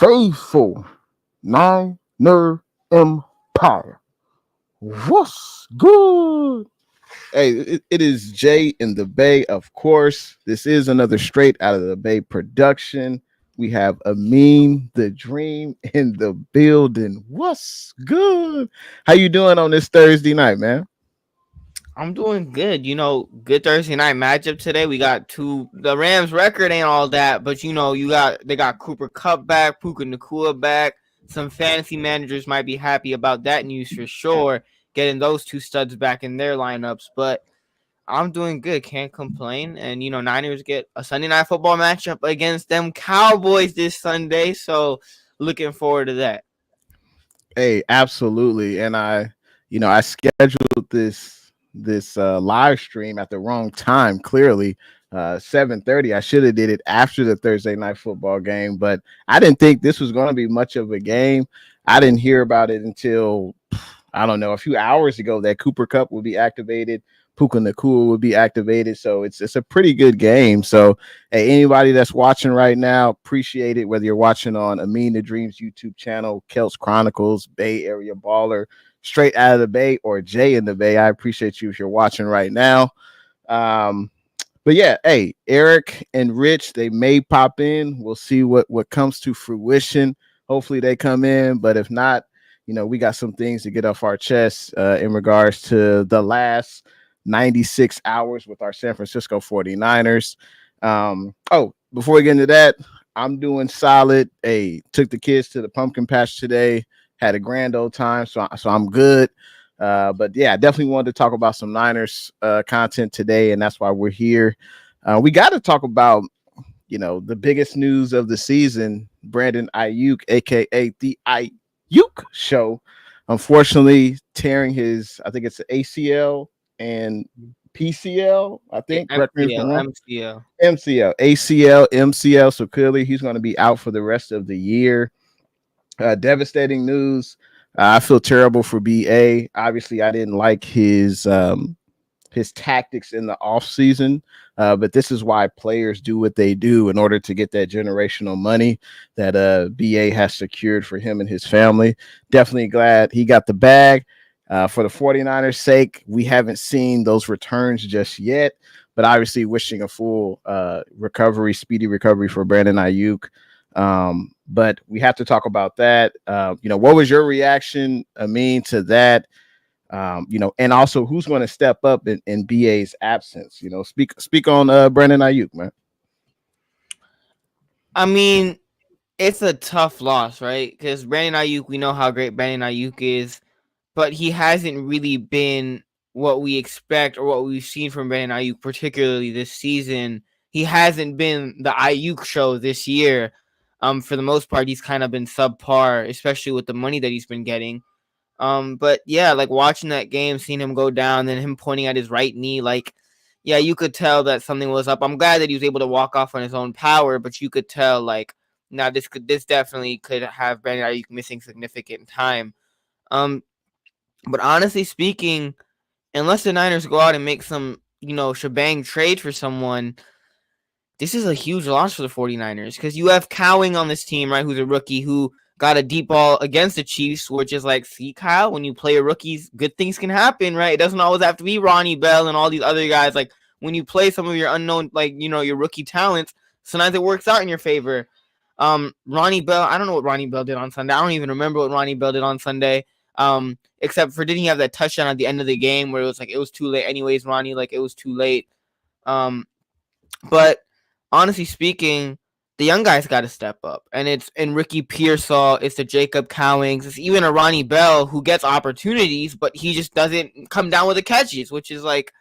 faithful Niner Empire. What's good? Hey, it is Jay in the Bay, of course. This is another straight out of the Bay production. We have Amin the Dream in the building. What's good? How you doing on this Thursday night, man? I'm doing good. Good Thursday night matchup today. We got the Rams record ain't all that, but they got Cooper Kupp back, Puka Nacua back. Some fantasy managers might be happy about that news for sure, getting those two studs back in their lineups. But I'm doing good. Can't complain. And, Niners get a Sunday night football matchup against them Cowboys this Sunday. So looking forward to that. Hey, absolutely. And I scheduled this live stream at the wrong time. Clearly, 7:30. I should have did it after the Thursday night football game, but I didn't think this was going to be much of a game. I didn't hear about it until I don't know a few hours ago that Cooper Kupp would be activated. Puka Nacua would be activated. So it's a pretty good game. So, hey, anybody that's watching right now, appreciate it. Whether you're watching on Amin the Dreams YouTube channel, Kelts Chronicles, Bay Area Baller, Straight Out of the Bay, or Jay in the Bay, I appreciate you if you're watching right now. But yeah, hey, Eric and Rich, they may pop in. We'll see what comes to fruition. Hopefully they come in. But if not, we got some things to get off our chests in regards to the last 96 hours with our San Francisco 49ers. Before we get into that, I'm doing solid. Hey, took the kids to the pumpkin patch today, had a grand old time, so I'm good. But yeah, I definitely wanted to talk about some Niners content today, and that's why we're here. We got to talk about the biggest news of the season, Brandon Aiyuk, aka the Aiyuk Show, unfortunately tearing his, I think it's the ACL and PCL, I think. MCL. ACL, MCL. So clearly he's going to be out for the rest of the year. Devastating news. I feel terrible for BA. Obviously, I didn't like his tactics in the offseason, but this is why players do what they do in order to get that generational money that BA has secured for him and his family. Definitely glad he got the bag. For the 49ers' sake, we haven't seen those returns just yet, but obviously wishing a full speedy recovery for Brandon Aiyuk. But we have to talk about that. What was your reaction, Amin, to that? And also who's going to step up in BA's absence? Speak on Brandon Aiyuk, man. I mean, it's a tough loss, right? Because Brandon Aiyuk, we know how great Brandon Aiyuk is, but he hasn't really been what we expect or what we've seen from Brandon Aiyuk, particularly this season. He hasn't been the Aiyuk show this year. For the most part, he's kind of been subpar, especially with the money that he's been getting. But yeah, like watching that game, seeing him go down, then him pointing at his right knee, like, yeah, you could tell that something was up. I'm glad that he was able to walk off on his own power, but you could tell, like, now this definitely could have Brandon Aiyuk missing significant time. But honestly speaking, unless the Niners go out and make some, shebang trade for someone, this is a huge loss for the 49ers because you have Cowing on this team, right, who's a rookie who got a deep ball against the Chiefs, which is like, see, Kyle, when you play a rookies, good things can happen, right? It doesn't always have to be Ronnie Bell and all these other guys. Like, when you play some of your unknown, like, your rookie talents, sometimes it works out in your favor. Ronnie Bell, I don't know what Ronnie Bell did on Sunday. I don't even remember what Ronnie Bell did on Sunday. Except for, didn't he have that touchdown at the end of the game where it was like, it was too late anyways, Ronnie, like, it was too late. But honestly speaking, the young guys got to step up, and it's in Ricky Pearsall, it's the Jacob Cowings, it's even a Ronnie Bell who gets opportunities, but he just doesn't come down with the catches, which is like,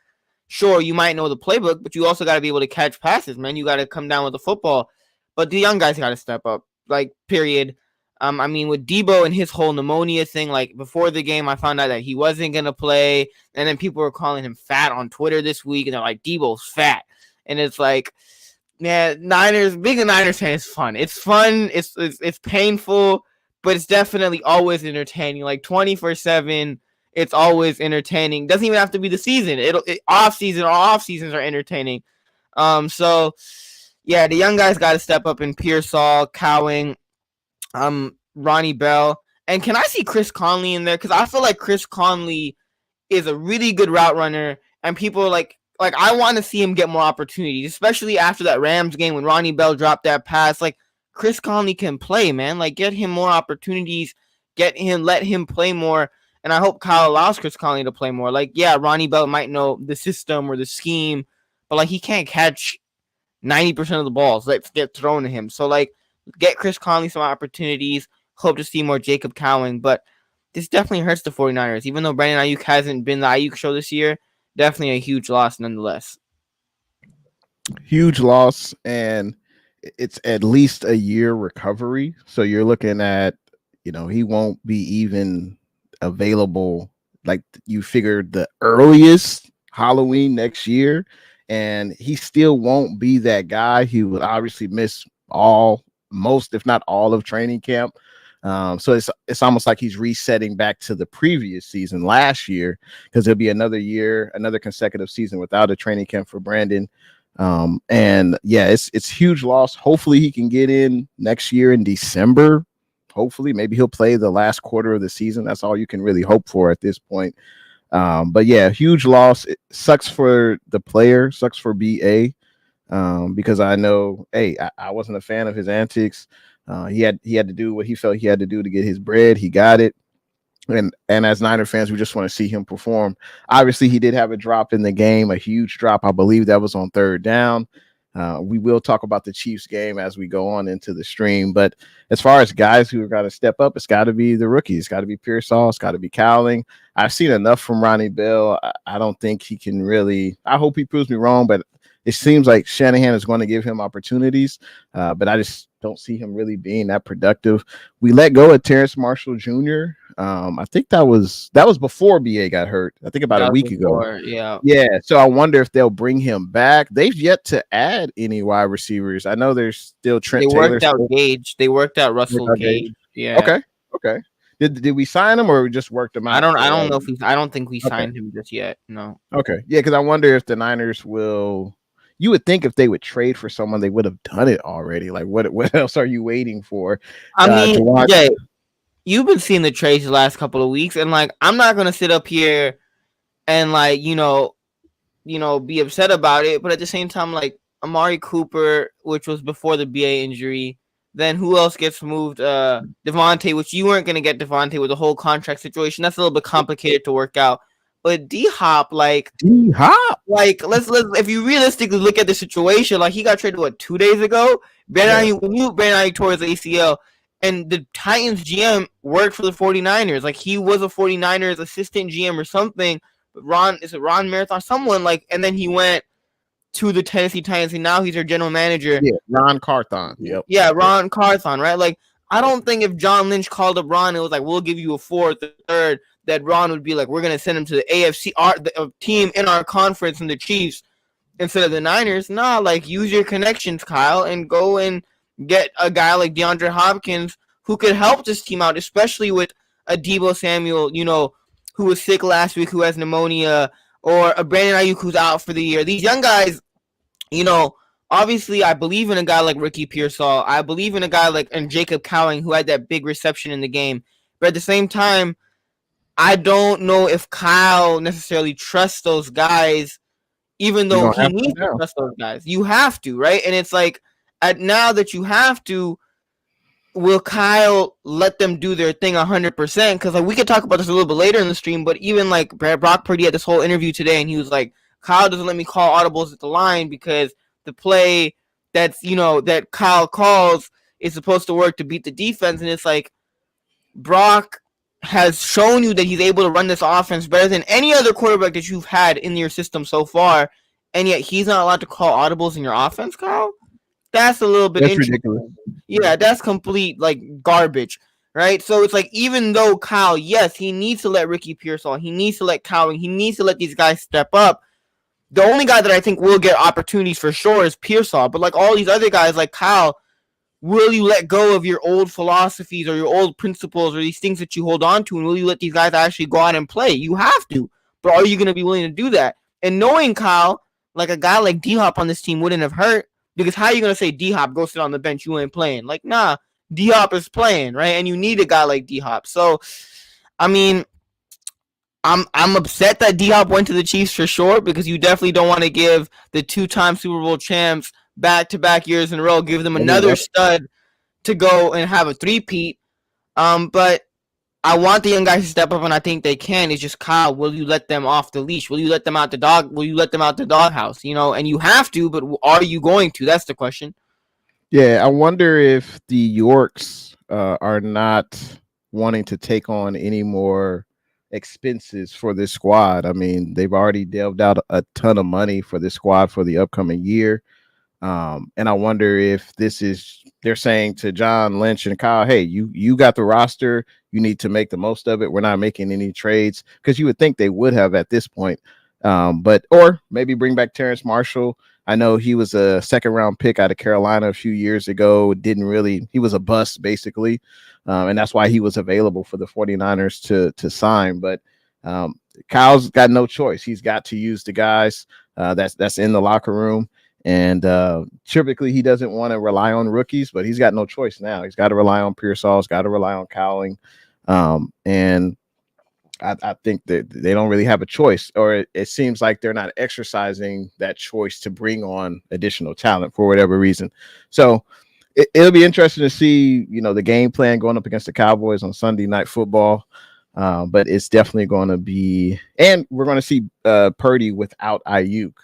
sure, you might know the playbook, but you also got to be able to catch passes, man. You got to come down with the football, but the young guys got to step up, like, period. I mean, with Deebo and his whole pneumonia thing, like, before the game, I found out that he wasn't going to play, and then people were calling him fat on Twitter this week, and they're like, Deebo's fat, and it's like, yeah, being a Niners fan is fun. It's fun, it's painful, but it's definitely always entertaining, like, 24/7, it's always entertaining. Doesn't even have to be the season. Off seasons are entertaining. So, yeah, the young guys got to step up in Pearsall, Cowing, Ronnie Bell, and can I see Chris Conley in there? Because I feel like Chris Conley is a really good route runner, and people are like I want to see him get more opportunities, especially after that Rams game when Ronnie Bell dropped that pass. Like Chris Conley can play, man. Like get him more opportunities, let him play more. And I hope Kyle allows Chris Conley to play more. Like, yeah, Ronnie Bell might know the system or the scheme, but like he can't catch 90% of the balls that get thrown to him. So like get Chris Conley some opportunities. Hope to see more Jacob Cowing, but this definitely hurts the 49ers. Even though Brandon Aiyuk hasn't been the Aiyuk show this year, definitely a huge loss nonetheless. Huge loss, and it's at least a year recovery. So you're looking at, he won't be even available. Like you figured the earliest Halloween next year, and he still won't be that guy. He would obviously miss most, if not all, of training camp. So it's almost like he's resetting back to the previous season last year, because there'll be another year, another consecutive season without a training camp for Brandon. And yeah, it's huge loss. Hopefully he can get in next year in December. Hopefully, maybe he'll play the last quarter of the season. That's all you can really hope for at this point. But yeah, huge loss. It sucks for the player, sucks for BA. Because I know, I wasn't a fan of his antics. He had to do what he felt he had to do to get his bread. He got it. And as Niner fans, we just want to see him perform. Obviously, he did have a drop in the game, a huge drop. I believe that was on third down. We will talk about the Chiefs game as we go on into the stream. But as far as guys who are got to step up, it's got to be the rookies. It's got to be Pearsall. It's got to be Cowling. I've seen enough from Ronnie Bell. I don't think he can really – I hope he proves me wrong, but it seems like Shanahan is going to give him opportunities. But I just don't see him really being that productive. We let go of Terrace Marshall Jr. I think that was before BA got hurt. I think about a week ago. Yeah. So I wonder if they'll bring him back. They've yet to add any wide receivers. I know there's still Trent Taylor. They worked out Gage. They worked out Russell Gage. Yeah. Okay. Did we sign him, or we just worked him out? I don't think we signed him just yet. No. Okay. Yeah, because I wonder if the Niners will. You would think if they would trade for someone, they would have done it already. Like, what else are you waiting for? I mean, Jay, you've been seeing the trades the last couple of weeks, and like, I'm not gonna sit up here and like, be upset about it. But at the same time, like Amari Cooper, which was before the BA injury, then who else gets moved? Devontae, which you weren't gonna get Devontae with the whole contract situation. That's a little bit complicated to work out. But D-Hop, let's if you realistically look at the situation, like he got traded 2 days ago. Brandon Aiyuk tore his ACL, and the Titans GM worked for the 49ers. Like he was a 49ers assistant GM or something. But Ron Marathon, someone and then he went to the Tennessee Titans, and now he's their general manager. Yeah, Ron Carthon. Yep. Yeah, Ron Carthon, right? Like I don't think if John Lynch called up Ron, it was like, we'll give you a fourth, a third, that Ron would be like, we're going to send him to the AFC team in our conference and the Chiefs instead of the Niners. Nah, like use your connections, Kyle, and go and get a guy like DeAndre Hopkins who could help this team out, especially with a Deebo Samuel, who was sick last week, who has pneumonia, or a Brandon Aiyuk who's out for the year. These young guys, obviously I believe in a guy like Ricky Pearsall. I believe in a guy like Jacob Cowing, who had that big reception in the game. But at the same time, I don't know if Kyle necessarily trusts those guys, even though he needs to trust those guys. You have to, right? And it's like, now that you have to, will Kyle let them do their thing 100%? Because we could talk about this a little bit later in the stream, but even Brock Purdy had this whole interview today, and he was like, Kyle doesn't let me call audibles at the line because the play that Kyle calls is supposed to work to beat the defense. And it's like, Brock has shown you that he's able to run this offense better than any other quarterback that you've had in your system so far, and yet he's not allowed to call audibles in your offense, Kyle? That's a little bit ridiculous. Yeah, that's complete garbage, right? So it's like, even though Kyle, yes, he needs to let Ricky Pearsall, he needs to let Cowing, he needs to let these guys step up. The only guy that I think will get opportunities for sure is Pearsall, but all these other guys like Kyle, will you let go of your old philosophies or your old principles or these things that you hold on to, and will you let these guys actually go out and play? You have to. But are you going to be willing to do that? And knowing Kyle, a guy like D-Hop on this team wouldn't have hurt, because how are you going to say, D-Hop, go sit on the bench, you ain't playing? Nah, D-Hop is playing, right? And you need a guy like D-Hop. So, I mean, I'm upset that D-Hop went to the Chiefs for sure, because you definitely don't want to give the 2-time Super Bowl champs back-to-back years in a row, give them another stud to go and have a three-peat. But I want the young guys to step up, and I think they can. It's just, Kyle, will you let them off the leash? Will you let them out the doghouse? And you have to, but are you going to? That's the question. Yeah, I wonder if the Yorks are not wanting to take on any more expenses for this squad. I mean, they've already delved out a ton of money for this squad for the upcoming year. And I wonder if they're saying to John Lynch and Kyle, hey, you got the roster. You need to make the most of it. We're not making any trades, because you would think they would have at this point. Or maybe bring back Terrence Marshall. I know he was a second-round pick out of Carolina a few years ago. He was a bust, basically. And that's why he was available for the 49ers to sign. But Kyle's got no choice. He's got to use the guys that's in the locker room. And typically he doesn't want to rely on rookies, but he's got no choice now. He's got to rely on Pearsall. He's got to rely on Cowling. And I think that they don't really have a choice, or it seems like they're not exercising that choice to bring on additional talent for whatever reason. So it'll be interesting to see, the game plan going up against the Cowboys on Sunday Night Football. But it's definitely going to be, and we're going to see Purdy without Aiyuk.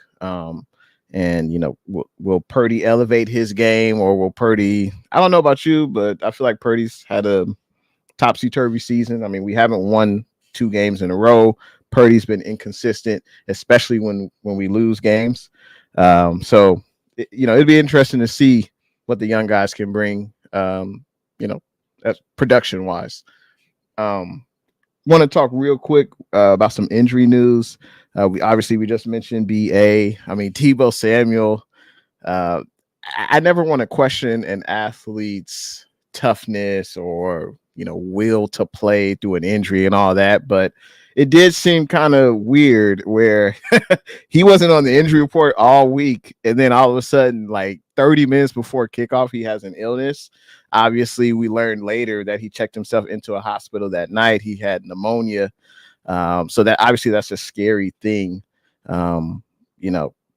And will Purdy elevate his game, or will Purdy? I don't know about you, but I feel like Purdy's had a topsy-turvy season. I mean, we haven't won 2 games in a row. Purdy's been inconsistent, especially when we lose games. So it'd be interesting to see what the young guys can bring. Production wise. Want to talk real quick about some injury news. We just mentioned BA. I mean, Deebo Samuel. I never want to question an athlete's toughness or will to play through an injury and all that, but it did seem kind of weird where he wasn't on the injury report all week, and then all of a sudden, like 30 minutes before kickoff, he has an illness. Obviously, we learned later that he checked himself into a hospital that night. He had pneumonia. So that obviously that's a scary thing.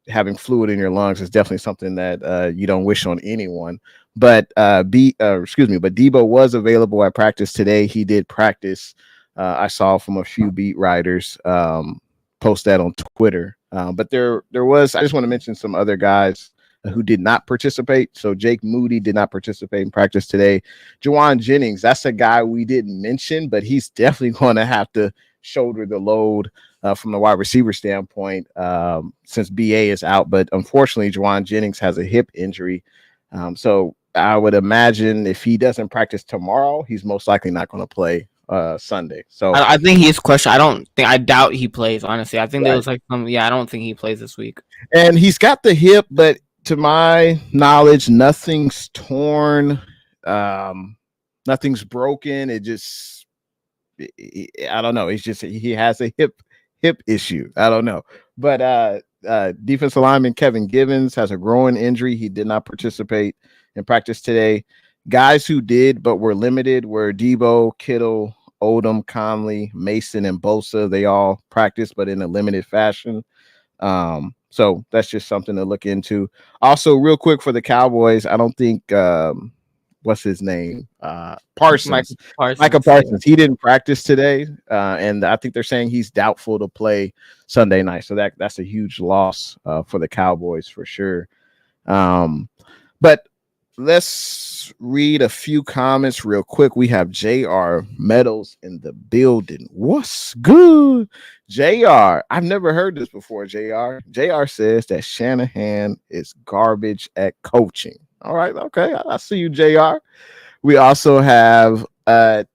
Having fluid in your lungs is definitely something that you don't wish on anyone. But Deebo was available at practice today. He did practice. I saw from a few beat writers post that on Twitter. But there was. I just want to mention some other guys who did not participate. So Jake Moody did not participate in practice today. Juwan Jennings, that's a guy we didn't mention, but he's definitely going to have to shoulder the load from the wide receiver standpoint since BA is out. But unfortunately, Juwan Jennings has a hip injury. So I would imagine if he doesn't practice tomorrow, he's most likely not going to play Sunday. So I think he's questioned. I doubt he plays, honestly. I think there was I don't think he plays this week. And he's got the hip, but to my knowledge, nothing's torn. Nothing's broken. I don't know. It's just he has a hip issue. I don't know. But defensive lineman Kevin Givens has a groin injury. He did not participate in practice today. Guys who did but were limited were Deebo, Kittle, Odom, Conley, Mason, and Bosa. They all practiced, but in a limited fashion. So that's just something to look into. Also, real quick for the Cowboys, I don't think what's his name? Parsons. Michael Parsons. He didn't practice today. And I think they're saying he's doubtful to play Sunday night. So that's a huge loss for the Cowboys for sure. But let's read a few comments real quick. We have JR Meadows in the building. What's good? JR, I've never heard this before. JR says that Shanahan is garbage at coaching. All right. Okay. I see you, JR. We also have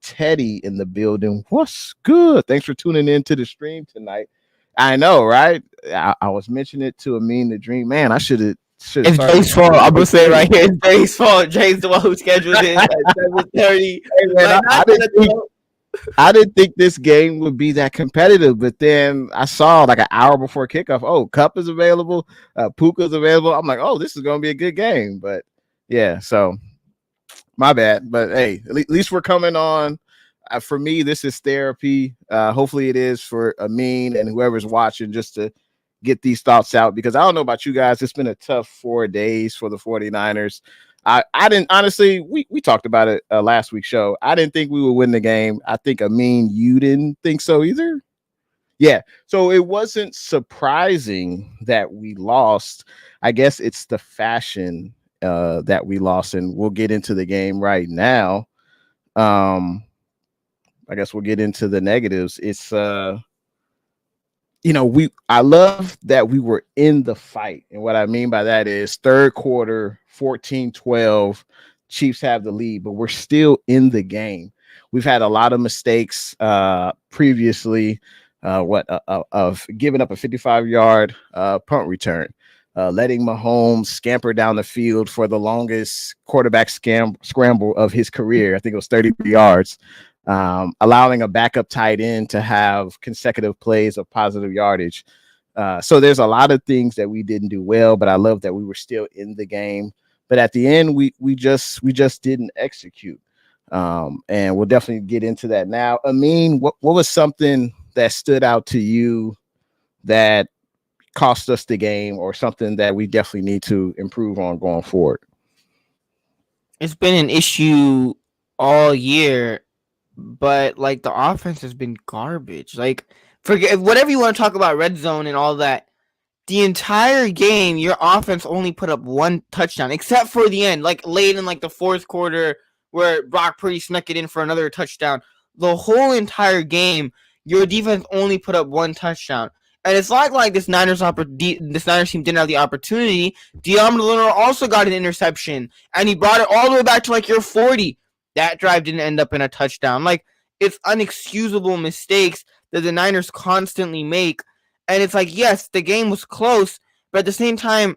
Teddy in the building. What's good? Thanks for tuning in to the stream tonight. I know, right? I was mentioning it to Amin the Dream. Man, I should have. It's Jay's fault. I'm gonna say right here, it's Jay's fault. Jay's the one who scheduled it at 7:30. I didn't think this game would be that competitive, but then I saw like an hour before kickoff. Oh, Cup is available, Puka's available. I'm like, oh, this is gonna be a good game. But yeah, so My bad. But hey, at least we're coming on. For me, this is therapy. Hopefully, it is for Amin and whoever's watching, just to get these thoughts out, because I don't know about you guys. It's been a tough 4 days for the 49ers. I didn't honestly, we talked about it last week's show. I didn't think we would win the game. I think Amin, you didn't think so either. Yeah. So it wasn't surprising that we lost. I guess it's the fashion that we lost, and we'll get into the game right now. I guess we'll get into the negatives. It's I love that we were in the fight. And what I mean by that is third quarter, 14-12, Chiefs have the lead, but we're still in the game. We've had a lot of mistakes previously, of giving up a 55-yard punt return, letting Mahomes scamper down the field for the longest quarterback scramble of his career. I think it was 33 yards. Allowing a backup tight end to have consecutive plays of positive yardage. So there's a lot of things that we didn't do well, but I love that we were still in the game. But at the end, we just didn't execute. And we'll definitely get into that now. Amin, what was something that stood out to you that cost us the game, or something that we definitely need to improve on going forward? It's been an issue all year, but like the offense has been garbage. Like, forget whatever you want to talk about red zone and all that. The entire game, your offense only put up one touchdown, except for the end, like late in like the fourth quarter, where Brock Purdy snuck it in for another touchdown. The whole entire game, your defense only put up one touchdown. And it's like this Niners team didn't have the opportunity. Deebo Samuel also got an interception, and he brought it all the way back to like your 40. That drive didn't end up in a touchdown. Like, it's unexcusable mistakes that the Niners constantly make. And it's like, yes, the game was close, but at the same time,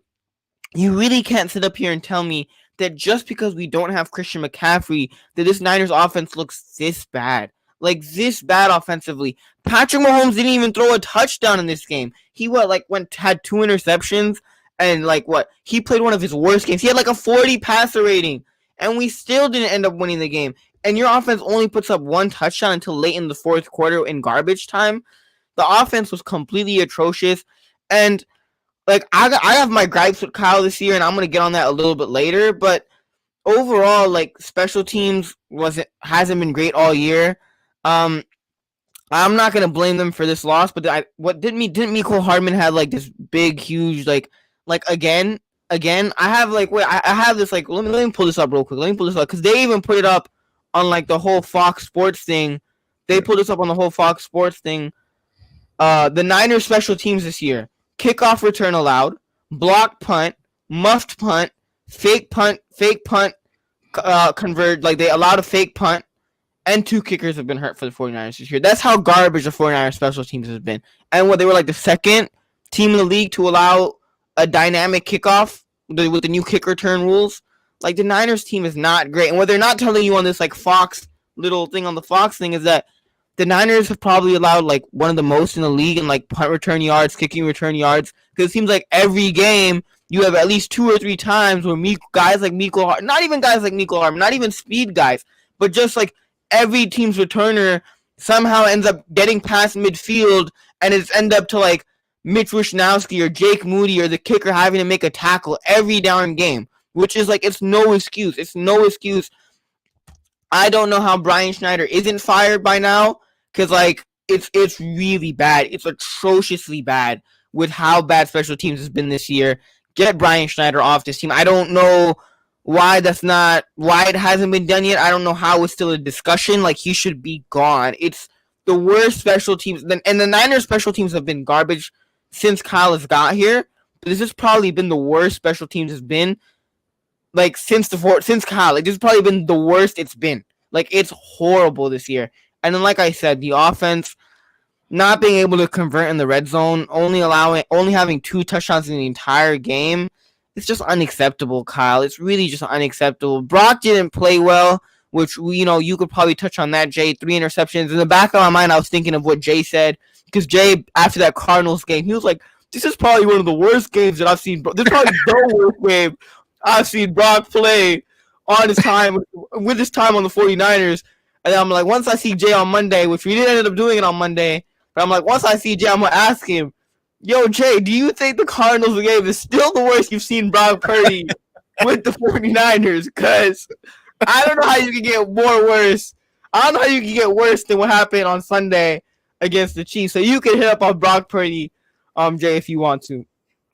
you really can't sit up here and tell me that just because we don't have Christian McCaffrey, that this Niners offense looks this bad. Like, this bad offensively. Patrick Mahomes didn't even throw a touchdown in this game. He had 2 interceptions, and he played one of his worst games. He had like a 40 passer rating, and we still didn't end up winning the game. And your offense only puts up one touchdown until late in the fourth quarter in garbage time. The offense was completely atrocious. And like, I have my gripes with Kyle this year, and I'm gonna get on that a little bit later. But overall, like, special teams hasn't been great all year. I'm not gonna blame them for this loss, but didn't Mecole Hardman have like this big, huge like again? I have I have this let me pull this up real quick. Let me pull this up because they even put it up on like the whole Fox Sports thing. They put this up on the whole Fox Sports thing. The Niners special teams this year: kickoff return allowed, block punt, muffed punt, fake punt, convert. Like, they allowed a fake punt, and 2 kickers have been hurt for the 49ers this year. That's how garbage the 49ers special teams has been. And they were like the second team in the league to allow a dynamic kickoff with the new kick return rules. Like, the Niners team is not great. And what they're not telling you on this like Fox little thing on the Fox thing is that the Niners have probably allowed like one of the most in the league in like punt return yards, kicking return yards. Because it seems like every game you have at least 2 or 3 times where guys like Mecole Hardman, not even guys like Mecole Hardman, not even speed guys, but just like every team's returner somehow ends up getting past midfield, and it's end up to like Mitch Wishnowsky or Jake Moody or the kicker having to make a tackle every down game, which is like, it's no excuse. It's no excuse. I don't know how Brian Schneider isn't fired by now, because like it's really bad. It's atrociously bad with how bad special teams has been this year. Get Brian Schneider off this team. I don't know why it hasn't been done yet. I don't know how it's still a discussion. Like, he should be gone. It's the worst special teams, and the Niners special teams have been garbage since Kyle has got here. But this has probably been the worst special teams has been, like, since Kyle. Like, this has probably been the worst it's been. Like, it's horrible this year. And then, like I said, the offense not being able to convert in the red zone, only having 2 touchdowns in the entire game. It's just unacceptable, Kyle. It's really just unacceptable. Brock didn't play well, which you could probably touch on that, Jay. 3 interceptions. In the back of my mind, I was thinking of what Jay said, because Jay, after that Cardinals game, he was like, this is probably one of the worst games that I've seen. This is probably the worst game I've seen Brock play on his time with his time on the 49ers. And then I'm like, once I see Jay on Monday, which we didn't end up doing it on Monday, but I'm like, once I see Jay, I'm gonna ask him, yo, Jay, do you think the Cardinals game is still the worst you've seen Brock Purdy with the 49ers? Because I don't know how you can get more worse. I don't know how you can get worse than what happened on Sunday against the Chiefs. So you can hit up on Brock Purdy, Jay, if you want to.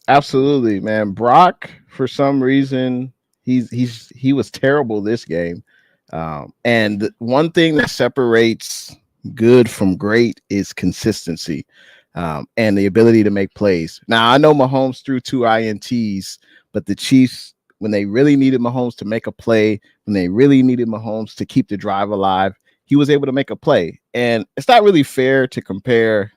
Absolutely, man. Brock, for some reason, he was terrible this game. And one thing that separates good from great is consistency, and the ability to make plays. Now, I know Mahomes threw 2 INTs, but the Chiefs, when they really needed Mahomes to make a play, when they really needed Mahomes to keep the drive alive, he was able to make a play. And it's not really fair to compare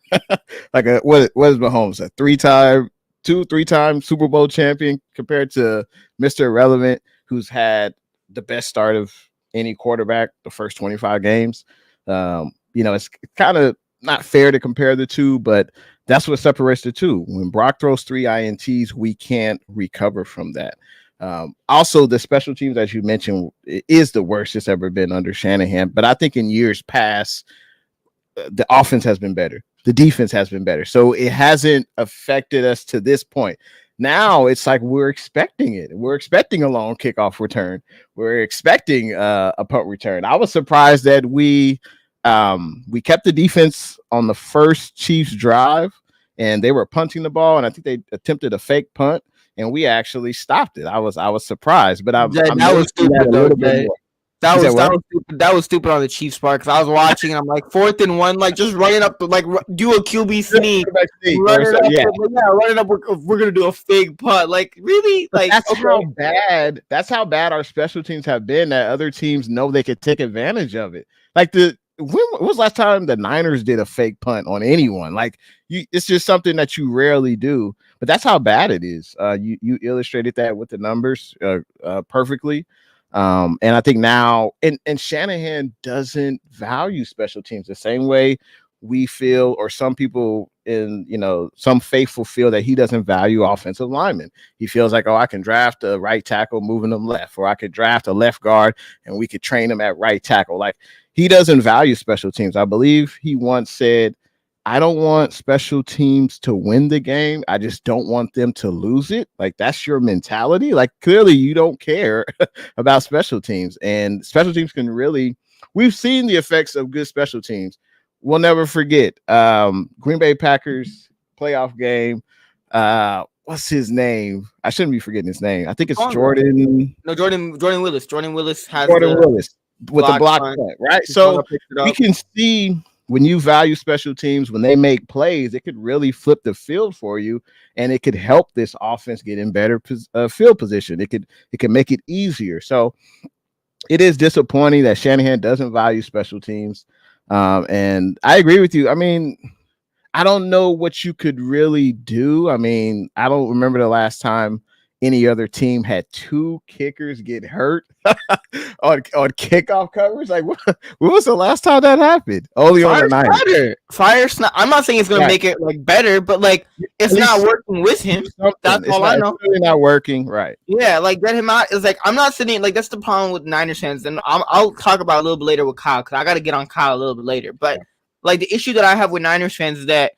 like what is Mahomes, a 3-time Super Bowl champion, compared to Mr. Irrelevant, who's had the best start of any quarterback the first 25 games. It's kind of not fair to compare the two, but that's what separates the two. When Brock throws 3 INTs, we can't recover from that. Also, the special teams, as you mentioned, is the worst it's ever been under Shanahan. But I think in years past, the offense has been better. The defense has been better. So it hasn't affected us to this point. Now it's like we're expecting it. We're expecting a long kickoff return. We're expecting a punt return. I was surprised that we kept the defense on the first Chiefs drive, and they were punting the ball, and I think they attempted a fake punt, and we actually stopped it. I was surprised, but that was stupid though. That was stupid on the Chiefs' part, because I was watching and I'm like, 4th and 1, like just running up, like do a QB sneak, running up. We're gonna do a fake punt, like really, like that's how bad our special teams have been. That other teams know they could take advantage of it. Like when was the last time the Niners did a fake punt on anyone? Like it's just something that you rarely do. But that's how bad it is. You illustrated that with the numbers perfectly. And I think now, and Shanahan doesn't value special teams the same way we feel, or some people in, some faithful feel that he doesn't value offensive linemen. He feels like, I can draft a right tackle moving them left, or I could draft a left guard and we could train them at right tackle. Like, he doesn't value special teams. I believe he once said, I don't want special teams to win the game. I just don't want them to lose it. Like, that's your mentality. Like, clearly you don't care about special teams, and special teams can really, we've seen the effects of good special teams. We'll never forget Green Bay Packers playoff game. What's his name? I shouldn't be forgetting his name. I think it's Jordan. No, Jordan Willis. Jordan Willis has Willis with the block punt, right? So we can see, when you value special teams, when they make plays, it could really flip the field for you, and it could help this offense get in better field position. It could make it easier. So it is disappointing that Shanahan doesn't value special teams. And I agree with you. I mean, I don't know what you could really do. I mean, I don't remember the last time any other team had 2 kickers get hurt on kickoff coverage. Like, when was the last time that happened? Only on the night. I'm not saying it's gonna make it like better, but like it's not working with him. That's all I know. It's really not working, right? Yeah, like get him out. It's like, I'm not sitting, like, that's the problem with Niners fans, and I'll talk about it a little bit later with Kyle, because I got to get on Kyle a little bit later. But like, the issue that I have with Niners fans is that,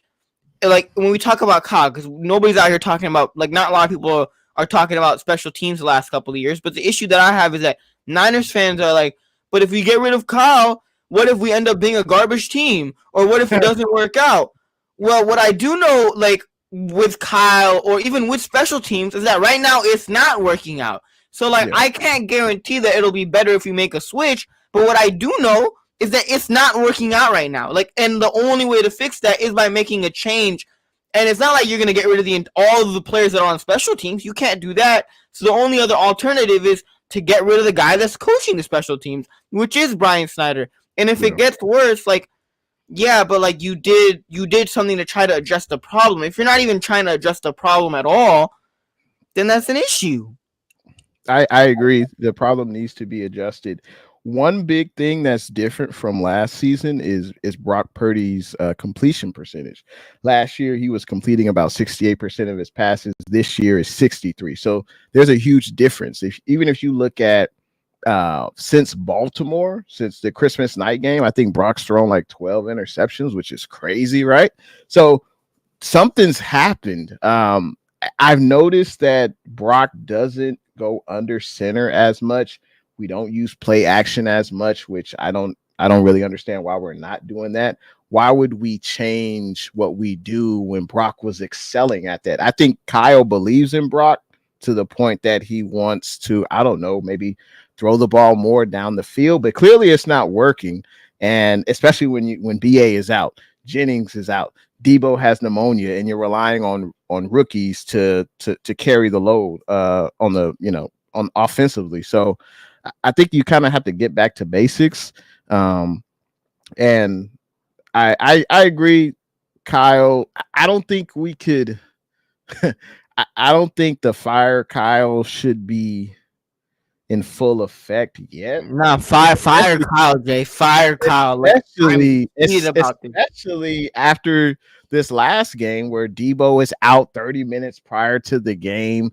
like, when we talk about Kyle, because nobody's out here talking about, like, not a lot of people are talking about special teams the last couple of years, but the issue that I have is that Niners fans are like, but if we get rid of Kyle, what if we end up being a garbage team? Or what if it doesn't work out? Well, what I do know, like, with Kyle or even with special teams, is that right now it's not working out. So, like, I can't guarantee that it'll be better if we make a switch, but what I do know is that it's not working out right now. Like, and the only way to fix that is by making a change. And it's not like you're going to get rid of all of the players that are on special teams. You can't do that. So the only other alternative is to get rid of the guy that's coaching the special teams, which is Brian Snyder. And if it gets worse, like, but like you did something to try to address the problem. If you're not even trying to address the problem at all, then that's an issue. I agree. The problem needs to be adjusted. One big thing that's different from last season is Brock Purdy's completion percentage. Last year, he was completing about 68% of his passes. This year is 63%. So there's a huge difference. Even if you look at since Baltimore, since the Christmas night game. I think Brock's thrown like 12 interceptions, which is crazy, right? So something's happened. I've noticed that Brock doesn't go under center as much. We don't use play action as much, which I don't really understand why we're not doing that. Why would we change what we do when Brock was excelling at that? I think Kyle believes in Brock to the point that he wants to, I don't know, maybe throw the ball more down the field, but clearly it's not working. And especially when BA is out, Jennings is out, Deebo has pneumonia, and you're relying on rookies to carry the load on the, on offensively. So I think you kind of have to get back to basics. And I agree, Kyle. I don't think we could. I don't think the fire Kyle should be in full effect yet. Nah, fire Kyle, Jay. Fire Kyle. Especially after this last game where Deebo is out 30 minutes prior to the game.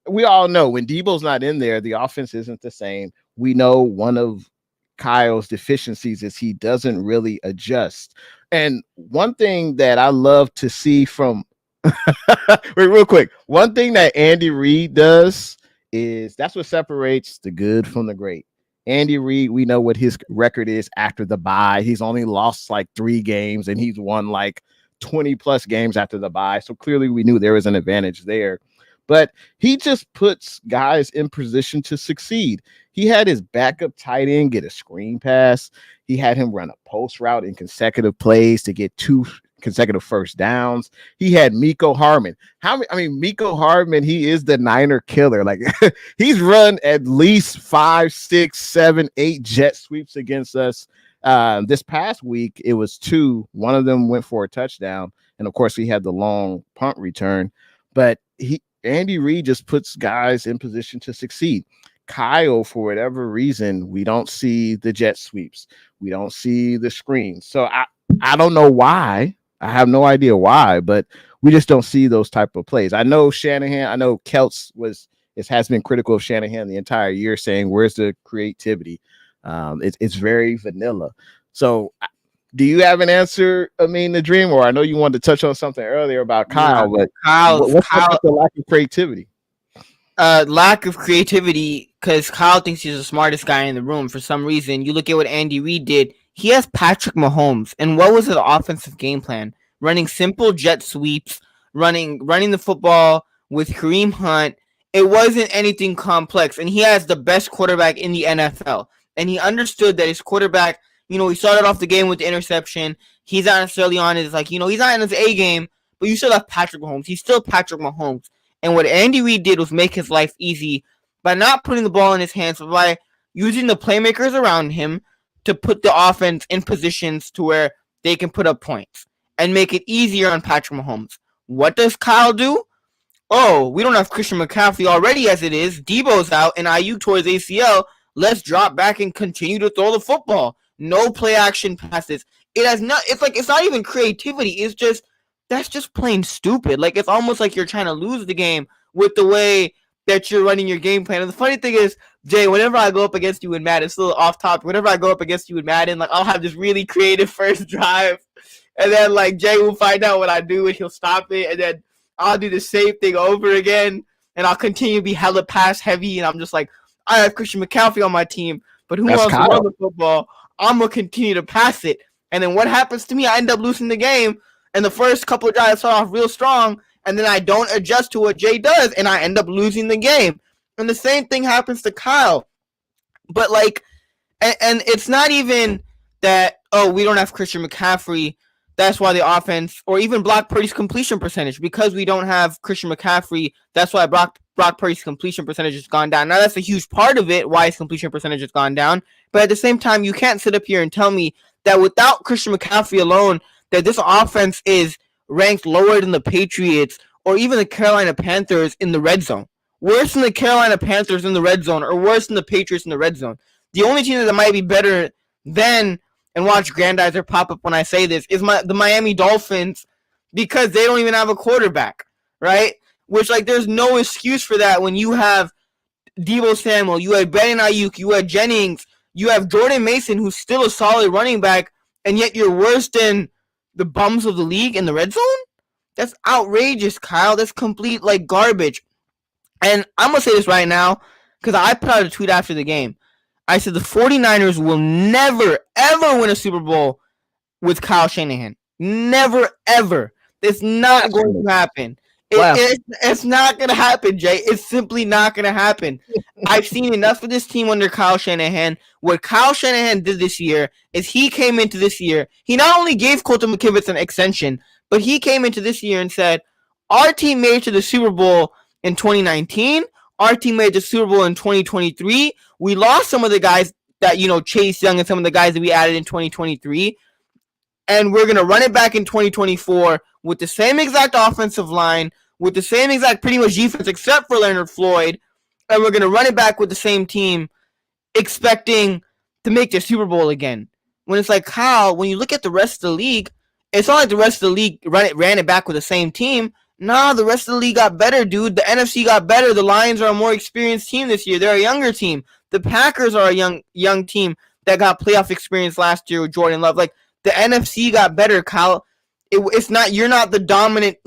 We all know when Deebo's not in there, the offense isn't the same. We know one of Kyle's deficiencies is he doesn't really adjust. And one thing that I love to see from wait, real quick, one thing that Andy Reid does is that's what separates the good from the great. Andy Reid, we know what his record is after the bye. He's only lost like 3 games and he's won like 20 plus games after the bye. So clearly we knew there was an advantage there. But he just puts guys in position to succeed. He had his backup tight end get a screen pass. He had him run a post route in consecutive plays to get 2 consecutive first downs. He had Mecole Hardman. Mecole Hardman, he is the Niner killer. Like he's run at least 5, 6, 7, 8 jet sweeps against us. This past week, it was 2. One of them went for a touchdown. And of course, he had the long punt return. But Andy Reid just puts guys in position to succeed. Kyle, for whatever reason, we don't see the jet sweeps. We don't see the screens. So I don't know why. I have no idea why, but we just don't see those type of plays. I know Shanahan, I know Kelts has been critical of Shanahan the entire year, saying, where's the creativity? It's very vanilla. So do you have an answer, the dream? Or I know you wanted to touch on something earlier about Kyle, but what's up with the lack of creativity? Lack of creativity, because Kyle thinks he's the smartest guy in the room. For some reason, you look at what Andy Reid did. He has Patrick Mahomes, and what was his offensive game plan? Running simple jet sweeps, running the football with Kareem Hunt. It wasn't anything complex, and he has the best quarterback in the NFL. And he understood that his quarterback, he started off the game with the interception. He's not necessarily on his, he's not in his A game, but you still have Patrick Mahomes. He's still Patrick Mahomes. And what Andy Reid did was make his life easy by not putting the ball in his hands, but by using the playmakers around him to put the offense in positions to where they can put up points and make it easier on Patrick Mahomes. What does Kyle do? Oh, we don't have Christian McCaffrey already as it is. Deebo's out and Aiyuk towards ACL. Let's drop back and continue to throw the football. No play action passes. It's not even creativity. That's just plain stupid. It's almost like you're trying to lose the game with the way that you're running your game plan. And the funny thing is, Jay, whenever I go up against you in Madden, it's a little off topic. Whenever I go up against you in Madden, I'll have this really creative first drive. And then, Jay will find out what I do, and he'll stop it. And then I'll do the same thing over again. And I'll continue to be hella pass heavy. And I'm just like, I have Christian McCaffrey on my team, but who wants to run the football? I'm going to continue to pass it. And then what happens to me? I end up losing the game. And the first couple of drives start off real strong, and then I don't adjust to what Jay does, and I end up losing the game. And the same thing happens to Kyle. But, and it's not even that, we don't have Christian McCaffrey, that's why the offense, or even Brock Purdy's completion percentage. Because we don't have Christian McCaffrey, that's why Brock Purdy's completion percentage has gone down. Now, that's a huge part of it, why his completion percentage has gone down. But at the same time, you can't sit up here and tell me that without Christian McCaffrey alone, that this offense is ranked lower than the Patriots or even the Carolina Panthers in the red zone. Worse than the Carolina Panthers in the red zone or worse than the Patriots in the red zone. The only team that might be better than, and watch Grandizer pop up when I say this, is the Miami Dolphins, because they don't even have a quarterback, right? Which, there's no excuse for that when you have Deebo Samuel, you had Brandon Aiyuk, you had Jennings, you have Jordan Mason, who's still a solid running back, and yet you're worse than the bums of the league in the red zone? That's outrageous, Kyle. That's complete like garbage. And I'm going to say this right now because I put out a tweet after the game. I said the 49ers will never, ever win a Super Bowl with Kyle Shanahan. Never, ever. It's not going to happen. It's not going to happen, Jay. It's simply not going to happen. I've seen enough of this team under Kyle Shanahan. What Kyle Shanahan did this year is he came into this year. He not only gave Colton McKivitz an extension, but he came into this year and said, our team made it to the Super Bowl in 2019. Our team made the Super Bowl in 2023. We lost some of the guys that, Chase Young and some of the guys that we added in 2023. And we're going to run it back in 2024 with the same exact offensive line, with the same exact pretty much defense except for Leonard Floyd. And we're going to run it back with the same team, expecting to make the Super Bowl again. When it's like, Kyle, when you look at the rest of the league, it's not like the rest of the league ran it back with the same team. Nah, the rest of the league got better, dude. The NFC got better. The Lions are a more experienced team this year. They're a younger team. The Packers are a young team that got playoff experience last year with Jordan Love. Like, the NFC got better, Kyle. It's not, you're not the dominant,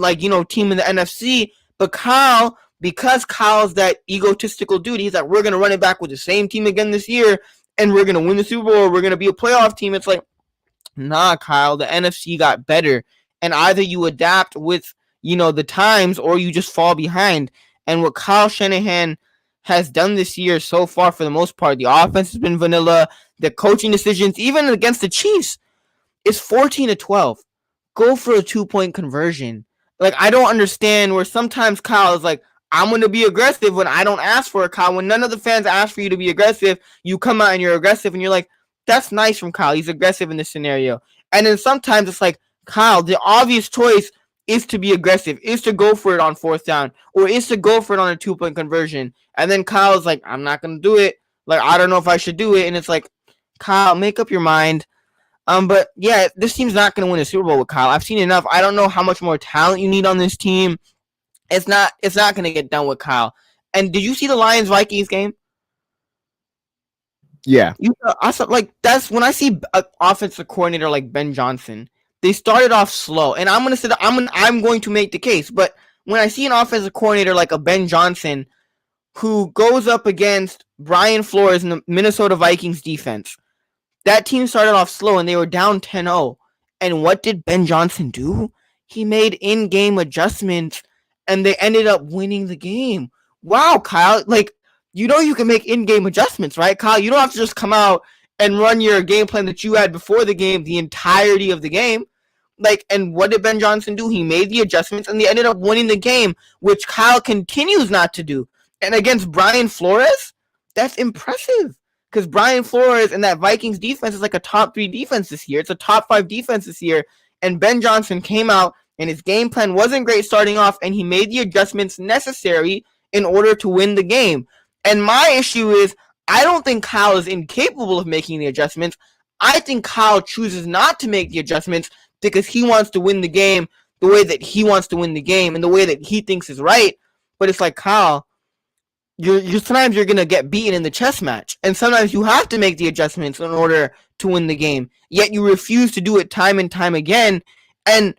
team in the NFC, but Kyle, because Kyle's that egotistical dude, he's like, we're going to run it back with the same team again this year, and we're going to win the Super Bowl, we're going to be a playoff team. It's like, nah, Kyle, the NFC got better, and either you adapt with, the times, or you just fall behind. And what Kyle Shanahan has done this year so far, for the most part, the offense has been vanilla, the coaching decisions, even against the Chiefs, is 14-12. Go for a 2-point conversion. Like, I don't understand where sometimes Kyle is like, I'm going to be aggressive when I don't ask for it, Kyle. When none of the fans ask for you to be aggressive, you come out and you're aggressive, and you're like, that's nice from Kyle. He's aggressive in this scenario. And then sometimes it's like, Kyle, the obvious choice is to be aggressive, is to go for it on 4th down, or is to go for it on a 2-point conversion. And then Kyle's like, I'm not going to do it. Like, I don't know if I should do it. And it's like, Kyle, make up your mind. But yeah, this team's not going to win a Super Bowl with Kyle. I've seen enough. I don't know how much more talent you need on this team. It's not going to get done with Kyle. And did you see the Lions-Vikings game? Yeah. I saw, that's when I see an offensive coordinator like Ben Johnson. They started off slow, and I'm going to make the case. But when I see an offensive coordinator like a Ben Johnson, who goes up against Brian Flores and the Minnesota Vikings defense, that team started off slow, and they were down 10-0. And what did Ben Johnson do? He made in-game adjustments, and they ended up winning the game. Wow, Kyle. You can make in-game adjustments, right, Kyle? You don't have to just come out and run your game plan that you had before the game the entirety of the game. And what did Ben Johnson do? He made the adjustments, and they ended up winning the game, which Kyle continues not to do. And against Brian Flores, that's impressive. Because Brian Flores and that Vikings defense is like a top 3 defense this year. It's a top 5 defense this year. And Ben Johnson came out, and his game plan wasn't great starting off, and he made the adjustments necessary in order to win the game. And my issue is, I don't think Kyle is incapable of making the adjustments. I think Kyle chooses not to make the adjustments because he wants to win the game the way that he wants to win the game and the way that he thinks is right. But it's like, Kyle, sometimes you're going to get beaten in the chess match. And sometimes you have to make the adjustments in order to win the game. Yet you refuse to do it time and time again. And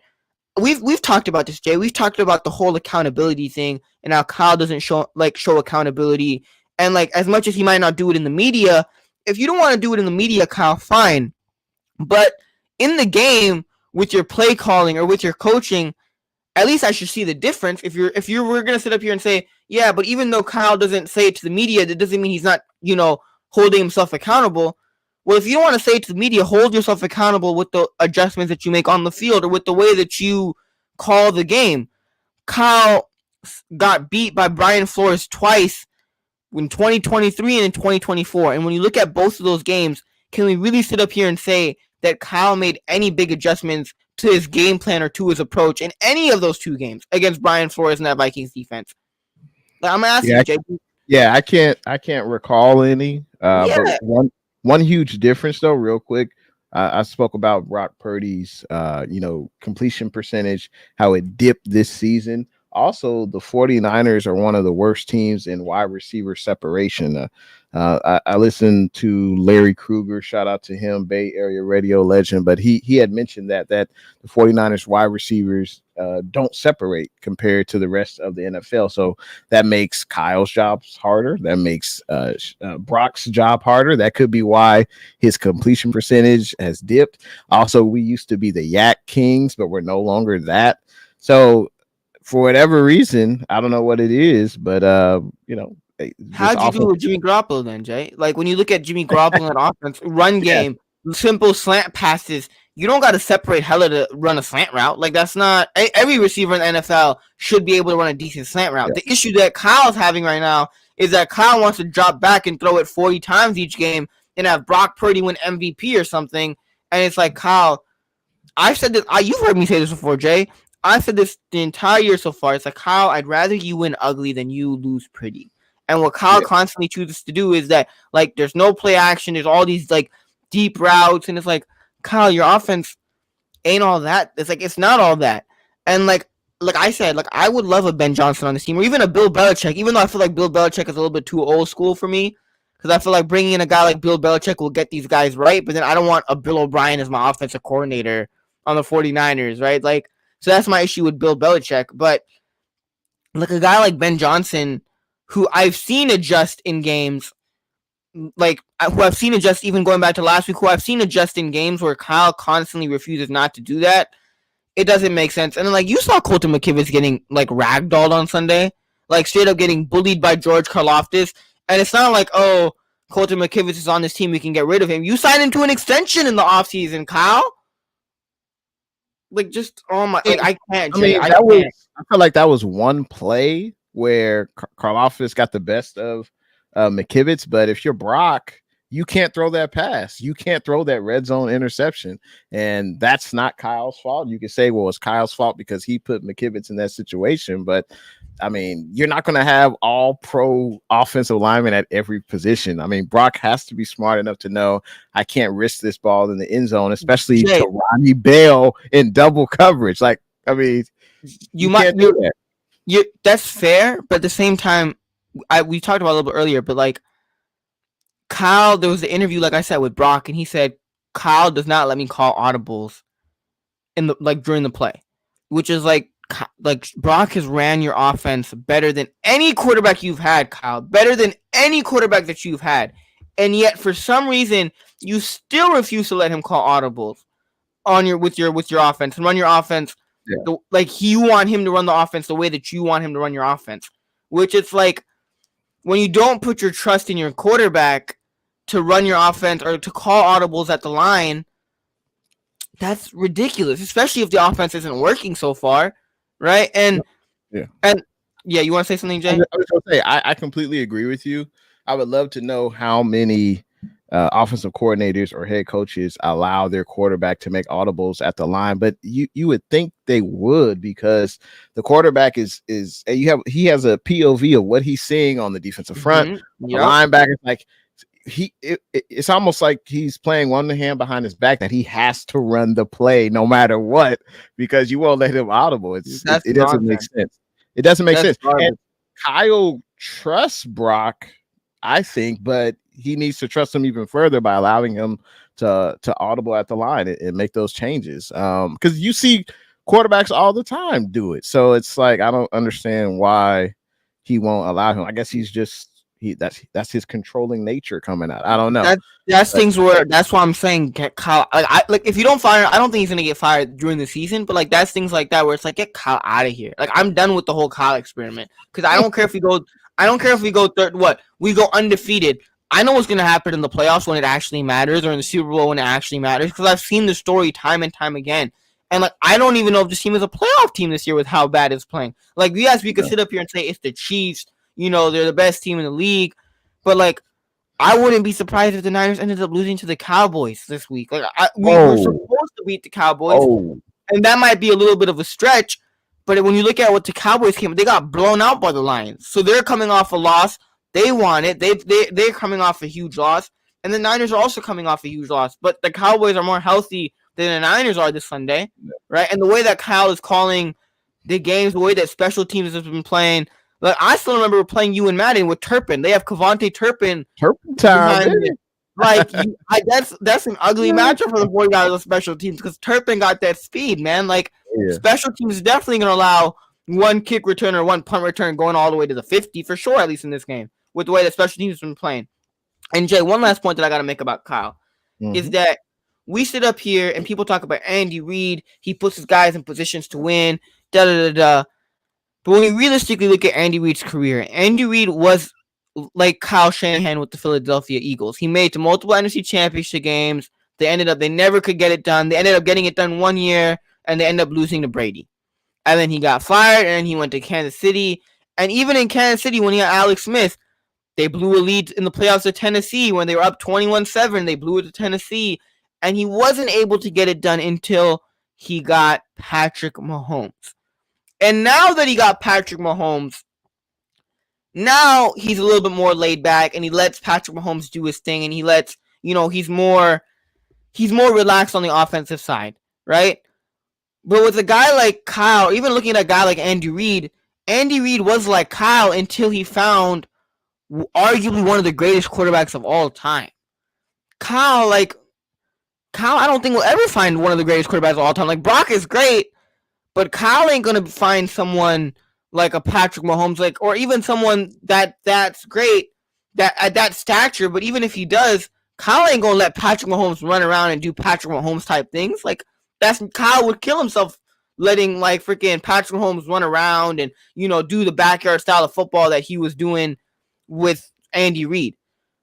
we've talked about this, Jay. We've talked about the whole accountability thing and how Kyle doesn't show accountability. And as much as he might not do it in the media, if you don't want to do it in the media, Kyle, fine. But in the game, with your play calling or with your coaching, at least I should see the difference. If you were gonna sit up here and say, yeah, but even though Kyle doesn't say it to the media, that doesn't mean he's not, holding himself accountable. Well, if you don't want to say it to the media, hold yourself accountable with the adjustments that you make on the field or with the way that you call the game. Kyle got beat by Brian Flores twice in 2023 and in 2024. And when you look at both of those games, can we really sit up here and say that Kyle made any big adjustments to his game plan or to his approach in any of those 2 games against Brian Flores and that Vikings defense? I'm asking you, JP. Yeah, I can't recall any. But one huge difference though, real quick. I spoke about Brock Purdy's completion percentage, how it dipped this season. also the 49ers are one of the worst teams in wide receiver separation. I listened to Larry Kruger, shout out to him, Bay Area radio legend, but he had mentioned that the 49ers wide receivers don't separate compared to the rest of the NFL. So that makes Kyle's jobs harder. That makes Brock's job harder. That could be why his completion percentage has dipped. Also, we used to be the Yak Kings, but we're no longer that. So for whatever reason, I don't know what it is, but how'd you do with Jimmy Garoppolo then, Jay? Like when you look at Jimmy Garoppolo in offense, run game, simple slant passes, you don't got to separate hella to run a slant route. Like that's not every receiver in the NFL should be able to run a decent slant route. The issue that Kyle's having right now is that Kyle wants to drop back and throw it 40 times each game and have Brock Purdy win MVP or something. And it's like, Kyle, I've said this. You've heard me say this before, Jay. I've said this the entire year so far. It's like, Kyle, I'd rather you win ugly than you lose pretty. And what Kyle constantly chooses to do is that, like, there's no play action. There's all these, like, deep routes. And it's like, Kyle, your offense ain't all that. It's like, it's not all that. And, like I said, like, I would love a Ben Johnson on this team or even a Bill Belichick, even though I feel like Bill Belichick is a little bit too old school for me. Because I feel like bringing in a guy like Bill Belichick will get these guys right. But then I don't want a Bill O'Brien as my offensive coordinator on the 49ers, right? Like, so that's my issue with Bill Belichick. But, like, a guy like Ben Johnson, who I've seen adjust in games, like, who I've seen adjust even going back to last week, who I've seen adjust in games where Kyle constantly refuses not to do that, it doesn't make sense. And then, like, you saw Colton McKivitz getting, like, ragdolled on Sunday, like, straight up getting bullied by George Karlaftis. And it's not like, oh, Colton McKivitz is on this team, we can get rid of him. You signed him to an extension in the offseason, Kyle. Like, just, oh my, like, I can't. Jay, I feel like that was one play where Karlaftis got the best of McKivitz, but if you're Brock, you can't throw that pass. You can't throw that red zone interception, and that's not Kyle's fault. You can say, well, it's Kyle's fault because he put McKivitz in that situation, but I mean, you're not going to have all pro offensive linemen at every position. I mean, Brock has to be smart enough to know I can't risk this ball in the end zone, especially to Ronnie Bell in double coverage. Like, I mean, you can't do that. That's fair, but at the same time, we talked about it a little bit earlier, but like Kyle, there was an interview, like I said, with Brock, and he said Kyle does not let me call audibles in the during the play, which is like Brock has ran your offense better than any quarterback you've had, Kyle, better than any quarterback that you've had, and yet for some reason you still refuse to let him call audibles on with your offense and run your offense. Yeah. Like you want him to run the offense the way that you want him to run your offense, which it's like when you don't put your trust in your quarterback to run your offense or to call audibles at the line, that's ridiculous, especially if the offense isn't working so far, right? And you want to say something, Jay? I was going to say, I completely agree with you. I would love to know how many offensive coordinators or head coaches allow their quarterback to make audibles at the line, but you would think they would, because the quarterback he has a POV of what he's seeing on the defensive front. Mm-hmm. The linebacker, like it's almost like he's playing one hand behind his back, that he has to run the play no matter what because you won't let him audible. It doesn't make sense. It doesn't make sense. And Kyle trusts Brock, I think, but he needs to trust him even further by allowing him to audible at the line and make those changes. Because you see quarterbacks all the time do it. So it's like, I don't understand why he won't allow him. I guess he's just that's his controlling nature coming out. I don't know. That's things where that's why I'm saying get Kyle. Like if you don't fire, I don't think he's gonna get fired during the season. But like that's things like that where it's like, get Kyle out of here. Like I'm done with the whole Kyle experiment because I don't care if we go. I don't care if we go third. What we go undefeated. I know what's going to happen in the playoffs when it actually matters, or in the Super Bowl when it actually matters, because I've seen the story time and time again. And like, I don't even know if this team is a playoff team this year with how bad it's playing. Like, yes, we could sit up here and say it's the Chiefs. You know, they're the best team in the league. But like, I wouldn't be surprised if the Niners ended up losing to the Cowboys this week. Like, we were supposed to beat the Cowboys, and that might be a little bit of a stretch. But when you look at what the Cowboys came, they got blown out by the Lions. So they're coming off a loss. They won it. They're coming off a huge loss. And the Niners are also coming off a huge loss. But the Cowboys are more healthy than the Niners are this Sunday, right? And the way that Kyle is calling the games, the way that special teams has been playing. Like I still remember playing you and Madden with Turpin. They have Cavante Turpin time, behind baby. it. Like that's an ugly matchup for the 49ers on special teams because Turpin got that speed, man. Like special teams is definitely gonna allow one kick return or one punt return going all the way to the 50 for sure, at least in this game, with the way that special teams has been playing. And Jay, one last point that I gotta make about Kyle is that we sit up here and people talk about Andy Reid. He puts his guys in positions to win. Da da da da. But when you realistically look at Andy Reid's career, Andy Reid was like Kyle Shanahan with the Philadelphia Eagles. He made it to multiple NFC championship games. They never could get it done. They ended up getting it done 1 year, and they ended up losing to Brady. And then he got fired, and he went to Kansas City. And even in Kansas City, when he had Alex Smith, they blew a lead in the playoffs to Tennessee. When they were up 21-7, they blew it to Tennessee. And he wasn't able to get it done until he got Patrick Mahomes. And now that he got Patrick Mahomes, now he's a little bit more laid back, and he lets Patrick Mahomes do his thing, and he lets, he's more relaxed on the offensive side, right? But with a guy like Kyle, even looking at a guy like Andy Reid was like Kyle until he found arguably one of the greatest quarterbacks of all time. Kyle, I don't think we'll ever find one of the greatest quarterbacks of all time. Like, Brock is great, but Kyle ain't going to find someone like a Patrick Mahomes, or even someone that's great that at that stature. But even if he does, Kyle ain't going to let Patrick Mahomes run around and do Patrick Mahomes type things. Like, Kyle would kill himself letting freaking Patrick Mahomes run around and, do the backyard style of football that he was doing with Andy Reid.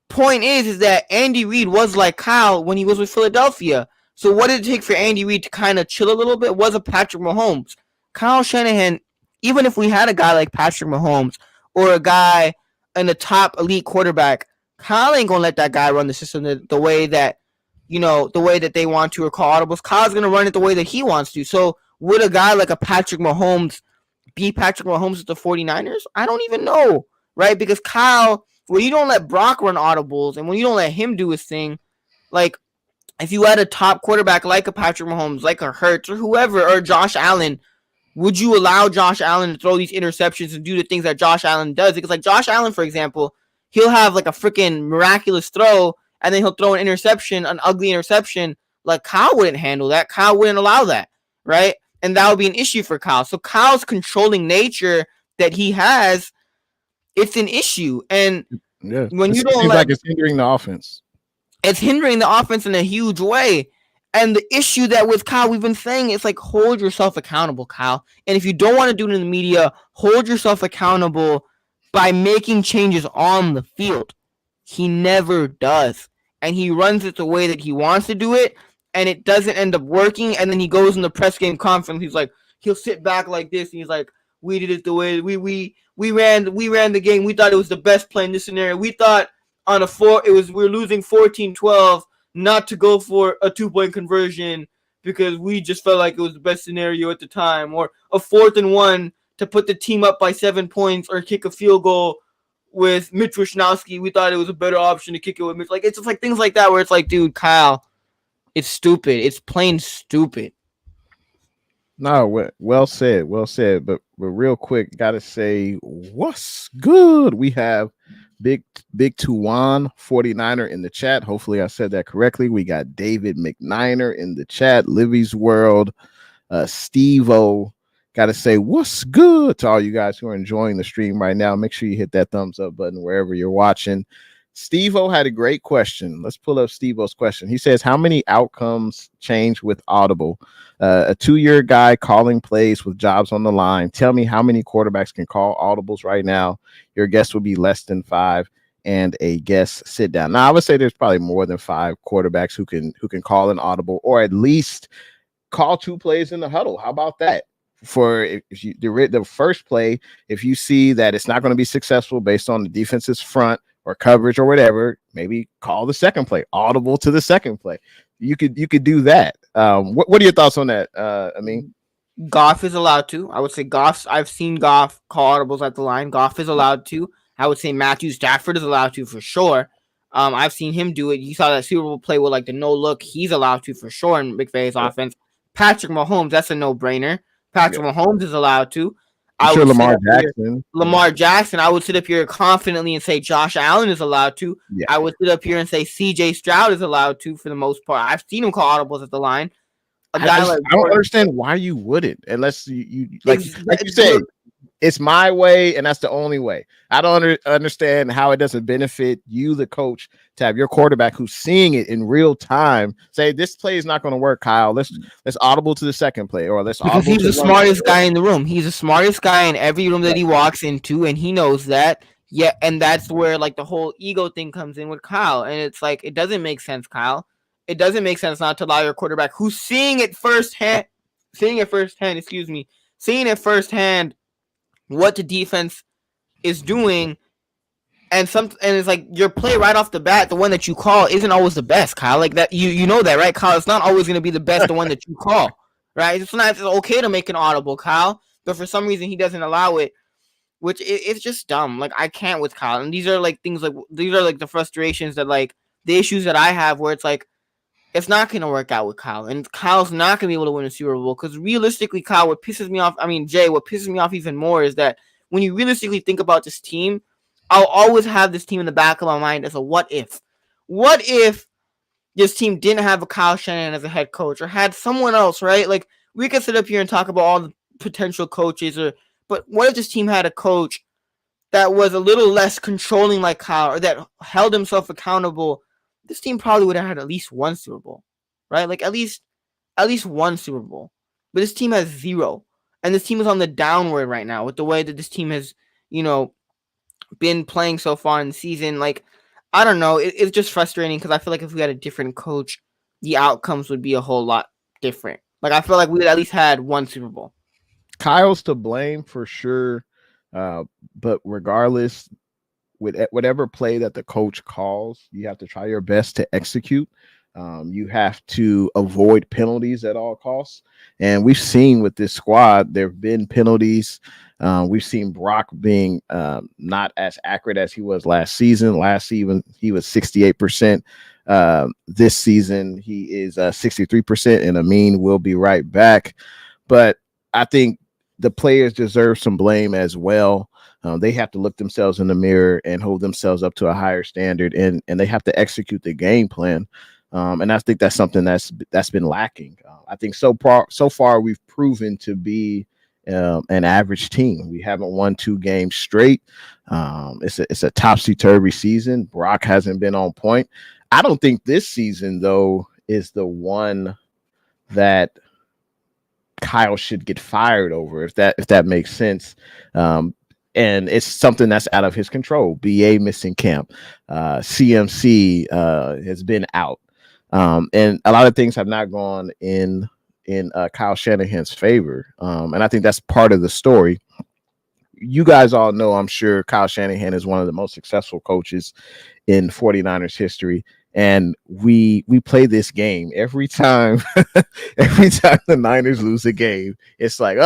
Point is that Andy Reid was like Kyle when he was with Philadelphia. So what did it take for Andy Reid to kind of chill a little bit? Was a Patrick Mahomes. Kyle Shanahan, even if we had a guy like Patrick Mahomes or a guy in the top elite quarterback, Kyle ain't going to let that guy run the system the way that, the way that they want to or call audibles. Kyle's going to run it the way that he wants to. So would a guy like a Patrick Mahomes be Patrick Mahomes with the 49ers? I don't even know, right? Because Kyle, when you don't let Brock run audibles and when you don't let him do his thing, like, if you had a top quarterback like a Patrick Mahomes, like a Hurts or whoever, or Josh Allen, would you allow Josh Allen to throw these interceptions and do the things that Josh Allen does? Because like Josh Allen, for example, he'll have like a freaking miraculous throw and then he'll throw an interception, an ugly interception. Like Kyle wouldn't handle that. Kyle wouldn't allow that, right? And that would be an issue for Kyle. So Kyle's controlling nature that he has, it's an issue. And when you don't like it's hindering the offense. It's hindering the offense in a huge way. And the issue that with Kyle, we've been saying, it's like, hold yourself accountable, Kyle. And if you don't want to do it in the media, hold yourself accountable by making changes on the field. He never does. And he runs it the way that he wants to do it, and it doesn't end up working. And then he goes in the press game conference. He's like, he'll sit back like this, and he's like, we did it the way we ran the game. We thought it was the best play in this scenario. We thought on we're losing 14-12 not to go for a 2-point conversion because we just felt like it was the best scenario at the time, or a 4th and 1 to put the team up by 7 points or kick a field goal with Mitch Wishnowsky. We thought it was a better option to kick it with Mitch. Like, it's just like things like that where it's like, dude, Kyle, it's stupid. It's plain stupid. No, well said. But real quick, gotta say, what's good? We have Big Tuwan 49er in the chat. Hopefully I said that correctly. We got David McNiner in the chat. Livy's World, Steve-O. Gotta say what's good to all you guys who are enjoying the stream right now. Make sure you hit that thumbs up button wherever you're watching. Steve-O had a great question. Let's pull up Steve-O's question. He says, how many outcomes change with Audible? A 2-year guy calling plays with jobs on the line. Tell me how many quarterbacks can call audibles right now. Your guess would be less than 5, and a guess sit down. Now, I would say there's probably more than 5 quarterbacks who can call an audible, or at least call 2 plays in the huddle. How about that? For if you the first play, if you see that it's not going to be successful based on the defense's front or coverage or whatever, maybe call the second play, audible to the second play. You could do that. What are your thoughts on that? I mean, Goff is allowed to. I would say I've seen Goff call audibles at the line. Goff is allowed to. I would say Matthew Stafford is allowed to for sure. I've seen him do it. You saw that Super Bowl play with like the no look. He's allowed to for sure in McVay's offense. Patrick Mahomes, that's a no brainer. Patrick Mahomes is allowed to. I'm I sure would Lamar Jackson. Lamar Jackson. I would sit up here confidently and say Josh Allen is allowed to. Yeah. I would sit up here and say C.J. Stroud is allowed to for the most part. I've seen him call audibles at the line. I don't understand why you wouldn't, unless you like you said, it's my way and that's the only way. I don't understand how it doesn't benefit you, the coach, to have your quarterback who's seeing it in real time say this play is not going to work, Kyle. Let's audible to the second play, or let's because he's the smartest guy in the room. He's the smartest guy in every room that he walks into, and he knows that. Yeah, and that's where like the whole ego thing comes in with Kyle, and it's like it doesn't make sense, Kyle. It doesn't make sense not to allow your quarterback who's seeing it firsthand, seeing it firsthand what the defense is doing, and it's like your play right off the bat, the one that you call isn't always the best, Kyle. Like that, you know that, right, Kyle? It's not always going to be the best, the one that you call, right? It's okay to make an audible, Kyle, but for some reason he doesn't allow it, which it's just dumb. Like I can't with Kyle, and these are like the frustrations that like the issues that I have where it's like it's not going to work out with Kyle, and Kyle's not going to be able to win a Super Bowl because realistically, Kyle, what pisses me off even more is that when you realistically think about this team, I'll always have this team in the back of my mind as a what if. What if this team didn't have a Kyle Shanahan as a head coach or had someone else, right? Like we could sit up here and talk about all the potential coaches, but what if this team had a coach that was a little less controlling like Kyle or that held himself accountable? This team probably would have had at least one Super Bowl, right? Like at least one Super Bowl. But this team has 0. And this team is on the downward right now with the way that this team has, been playing so far in the season. Like, I don't know. It's just frustrating because I feel like if we had a different coach, the outcomes would be a whole lot different. Like, I feel like we would at least had one Super Bowl. Kyle's to blame for sure. But regardless, with whatever play that the coach calls, you have to try your best to execute. You have to avoid penalties at all costs. And we've seen with this squad, there have been penalties. We've seen Brock being not as accurate as he was last season. Last season, he was 68%. This season, he is 63%, and Amin will be right back. But I think the players deserve some blame as well. They have to look themselves in the mirror and hold themselves up to a higher standard, and they have to execute the game plan. And I think that's something that's been lacking. I think so far we've proven to be an average team. We haven't won 2 games straight. It's a topsy-turvy season. Brock hasn't been on point. I don't think this season though is the one that Kyle should get fired over, if that makes sense. And it's something that's out of his control. BA missing camp. CMC has been out. And a lot of things have not gone in Kyle Shanahan's favor. And I think that's part of the story. You guys all know, I'm sure, Kyle Shanahan is one of the most successful coaches in 49ers history. And we play this game every time. Every time the Niners lose a game, it's like,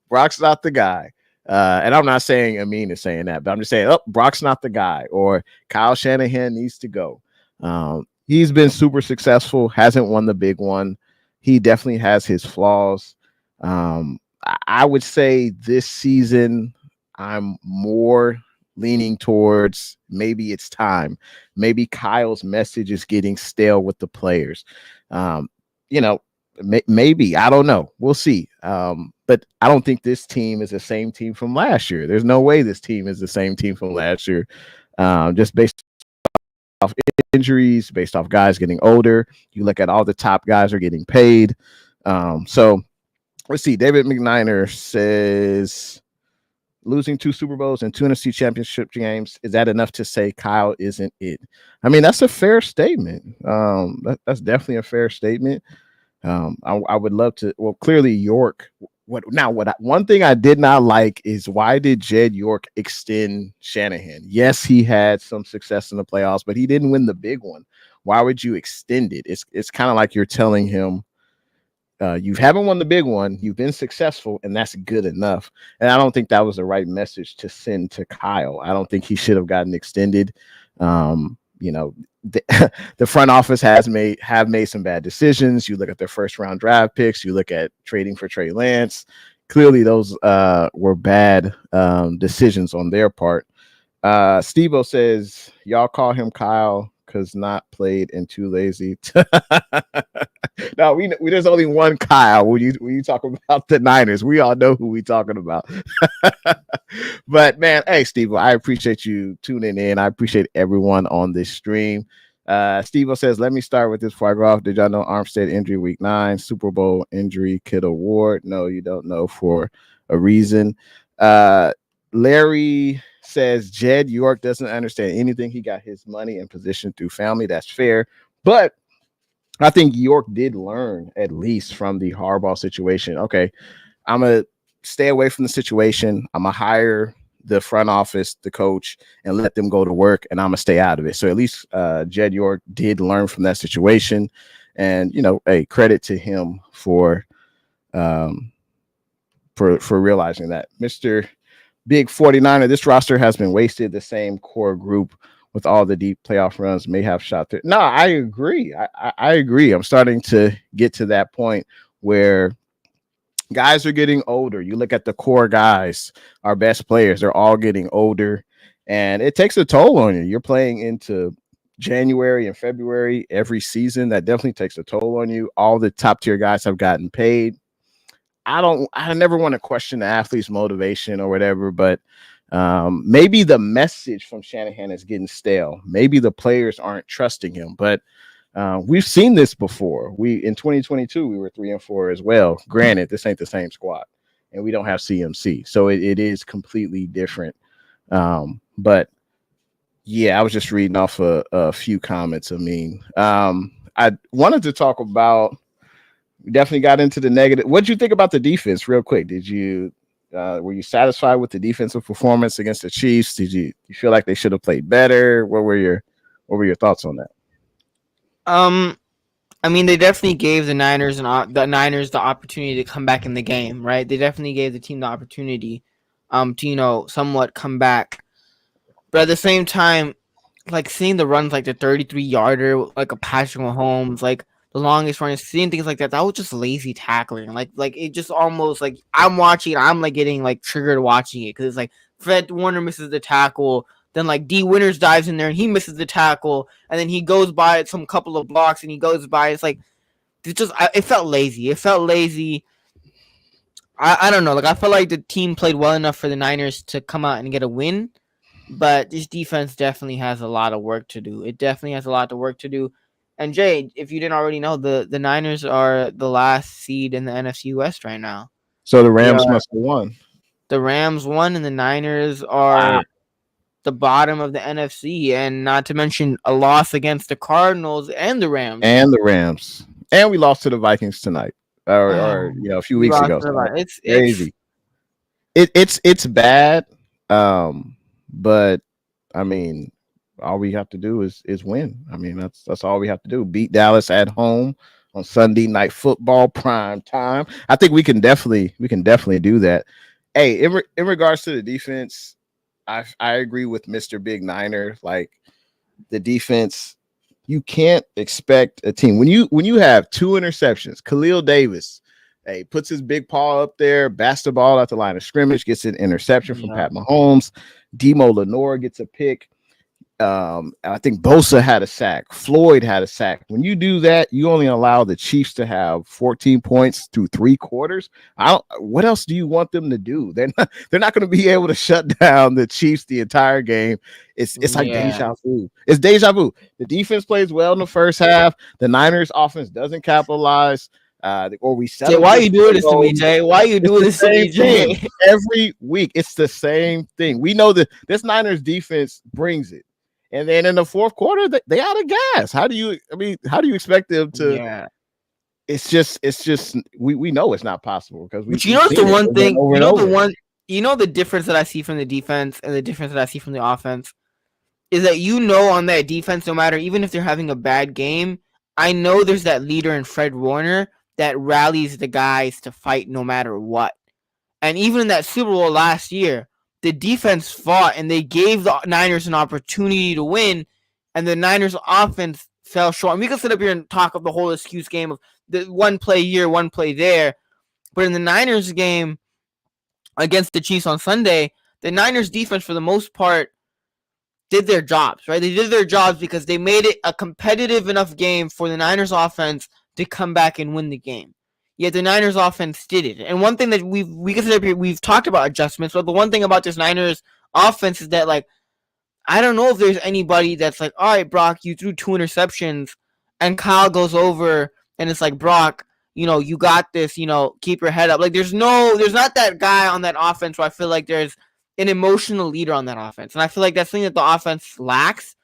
Brock's not the guy. And I'm not saying Amin is saying that, but I'm just saying, Brock's not the guy, or Kyle Shanahan needs to go. He's been super successful, hasn't won the big one. He definitely has his flaws. I would say this season, I'm more leaning towards maybe it's time. Maybe Kyle's message is getting stale with the players. Maybe, I don't know. We'll see. But I don't think this team is the same team from last year. There's no way this team is the same team from last year. Just based off injuries, based off guys getting older. You look at all the top guys are getting paid. So let's see. David McNiner says losing 2 Super Bowls and 2 NFC championship games, is that enough to say Kyle isn't it? I mean, that's a fair statement. That's definitely a fair statement. I would love to. Well, clearly York. One thing I did not like is, why did Jed York extend Shanahan? Yes, he had some success in the playoffs, but he didn't win the big one. Why would you extend it? It's kind of like you're telling him, you haven't won the big one, you've been successful, and that's good enough. And I don't think that was the right message to send to Kyle. I don't think he should have gotten extended. The front office have made some bad decisions. You look at their first round draft picks. You look at trading for Trey Lance. clearly those were bad decisions on their part. Steve-O says, y'all call him Kyle because not played and too lazy. No, we there's only one Kyle when you talk about the Niners. We all know who we talking about. But man, hey Steve, I appreciate you tuning in. I appreciate everyone on this stream. Steve says, let me start with this before I go off. Did y'all know Armstead injury week 9, Super Bowl injury kit award? No, you don't know for a reason. Larry says Jed York doesn't understand anything. He got his money and position through family. That's fair. But I think York did learn at least from the Harbaugh situation. Okay, I'm going to stay away from the situation. I'm going to hire the front office, the coach, and let them go to work, and I'm going to stay out of it. So at least Jed York did learn from that situation. And, you know, hey, credit to him for realizing that. Mr. Big 49er, this roster has been wasted. The same core group with all the deep playoff runs may have shot through. No, I agree. I agree. I'm starting to get to that point where guys are getting older. You look at the core guys, our best players, they're all getting older, and it takes a toll on you. You're playing into January and February every season. That definitely takes a toll on you. All the top tier guys have gotten paid. I never want to question the athlete's motivation or whatever, but maybe the message from Shanahan is getting stale. Maybe the players aren't trusting him, but we've seen this before. In 2022, we were 3-4 as well. Granted, this ain't the same squad, and we don't have CMC, so it is completely different. But yeah, I was just reading off a few comments. I mean, I wanted to talk about. We definitely got into the negative. What did you think about the defense, real quick? Did you were you satisfied with the defensive performance against the Chiefs? Did you feel like they should have played better? What were your thoughts on that? I mean, they definitely gave the Niners the opportunity to come back in the game, right? They definitely gave the team the opportunity to somewhat come back. But at the same time, like seeing the runs like the 33-yarder, like a Patrick Mahomes, like the longest run, seeing things like that was just lazy tackling. Like it just almost like I'm watching, I'm like getting like triggered watching it because it's like Fred Warner misses the tackle, then like D Winters dives in there and he misses the tackle, and then he goes by some couple of blocks and he goes by. It's like it felt lazy. It felt lazy. I don't know. Like I felt like the team played well enough for the Niners to come out and get a win. But this defense definitely has a lot of work to do. It definitely has a lot of work to do. And Jay, if you didn't already know, the Niners are the last seed in the NFC West right now. So the Rams must have won. The Rams won, and the Niners are the bottom of the NFC, and not to mention a loss against the Cardinals and the Rams. And we lost to the Vikings tonight, or a few weeks ago. So it's crazy. It's bad. But I mean, all we have to do is win. I mean, that's all we have to do. Beat Dallas at home on Sunday Night Football prime time. I think we can definitely do that. Hey, in regards to the defense, I agree with Mr. Big Niner. Like the defense, you can't expect a team when you have 2 interceptions. Khalil Davis, hey, puts his big paw up there, bats the ball at the line of scrimmage, gets an interception from Pat Mahomes. Demo Lenore gets a pick. I think Bosa had a sack. Floyd had a sack. When you do that, you only allow the Chiefs to have 14 points through 3 quarters. What else do you want them to do? They're not going to be able to shut down the Chiefs the entire game. It's like deja vu. It's deja vu. The defense plays well in the first half. The Niners offense doesn't capitalize. Or we Jay, why are you doing this to me, Jay? Why are you doing this to me, Jay? Every week, it's the same thing. We know that this Niners defense brings it, and then in the fourth quarter, they out of gas. How do you expect them to? Yeah. It's just we know it's not possible because we. But you know the one thing. The difference that I see from the defense and the difference that I see from the offense is that on that defense, no matter even if they're having a bad game, I know there's that leader in Fred Warner that rallies the guys to fight no matter what. And even in that Super Bowl last year, the defense fought and they gave the Niners an opportunity to win, and the Niners offense fell short. And we can sit up here and talk of the whole excuse game of the one play here, one play there. But in the Niners game, against the Chiefs on Sunday, the Niners defense for the most part did their jobs, right? They did their jobs because they made it a competitive enough game for the Niners offense to come back and win the game. Yet the Niners offense did it. And one thing that we've talked about adjustments, but the one thing about this Niners offense is that, like, I don't know if there's anybody that's like, all right, Brock, you threw 2 interceptions, and Kyle goes over and it's like, Brock, you got this, keep your head up. Like, there's not that guy on that offense where I feel like there's an emotional leader on that offense. And I feel like that's something that the offense lacks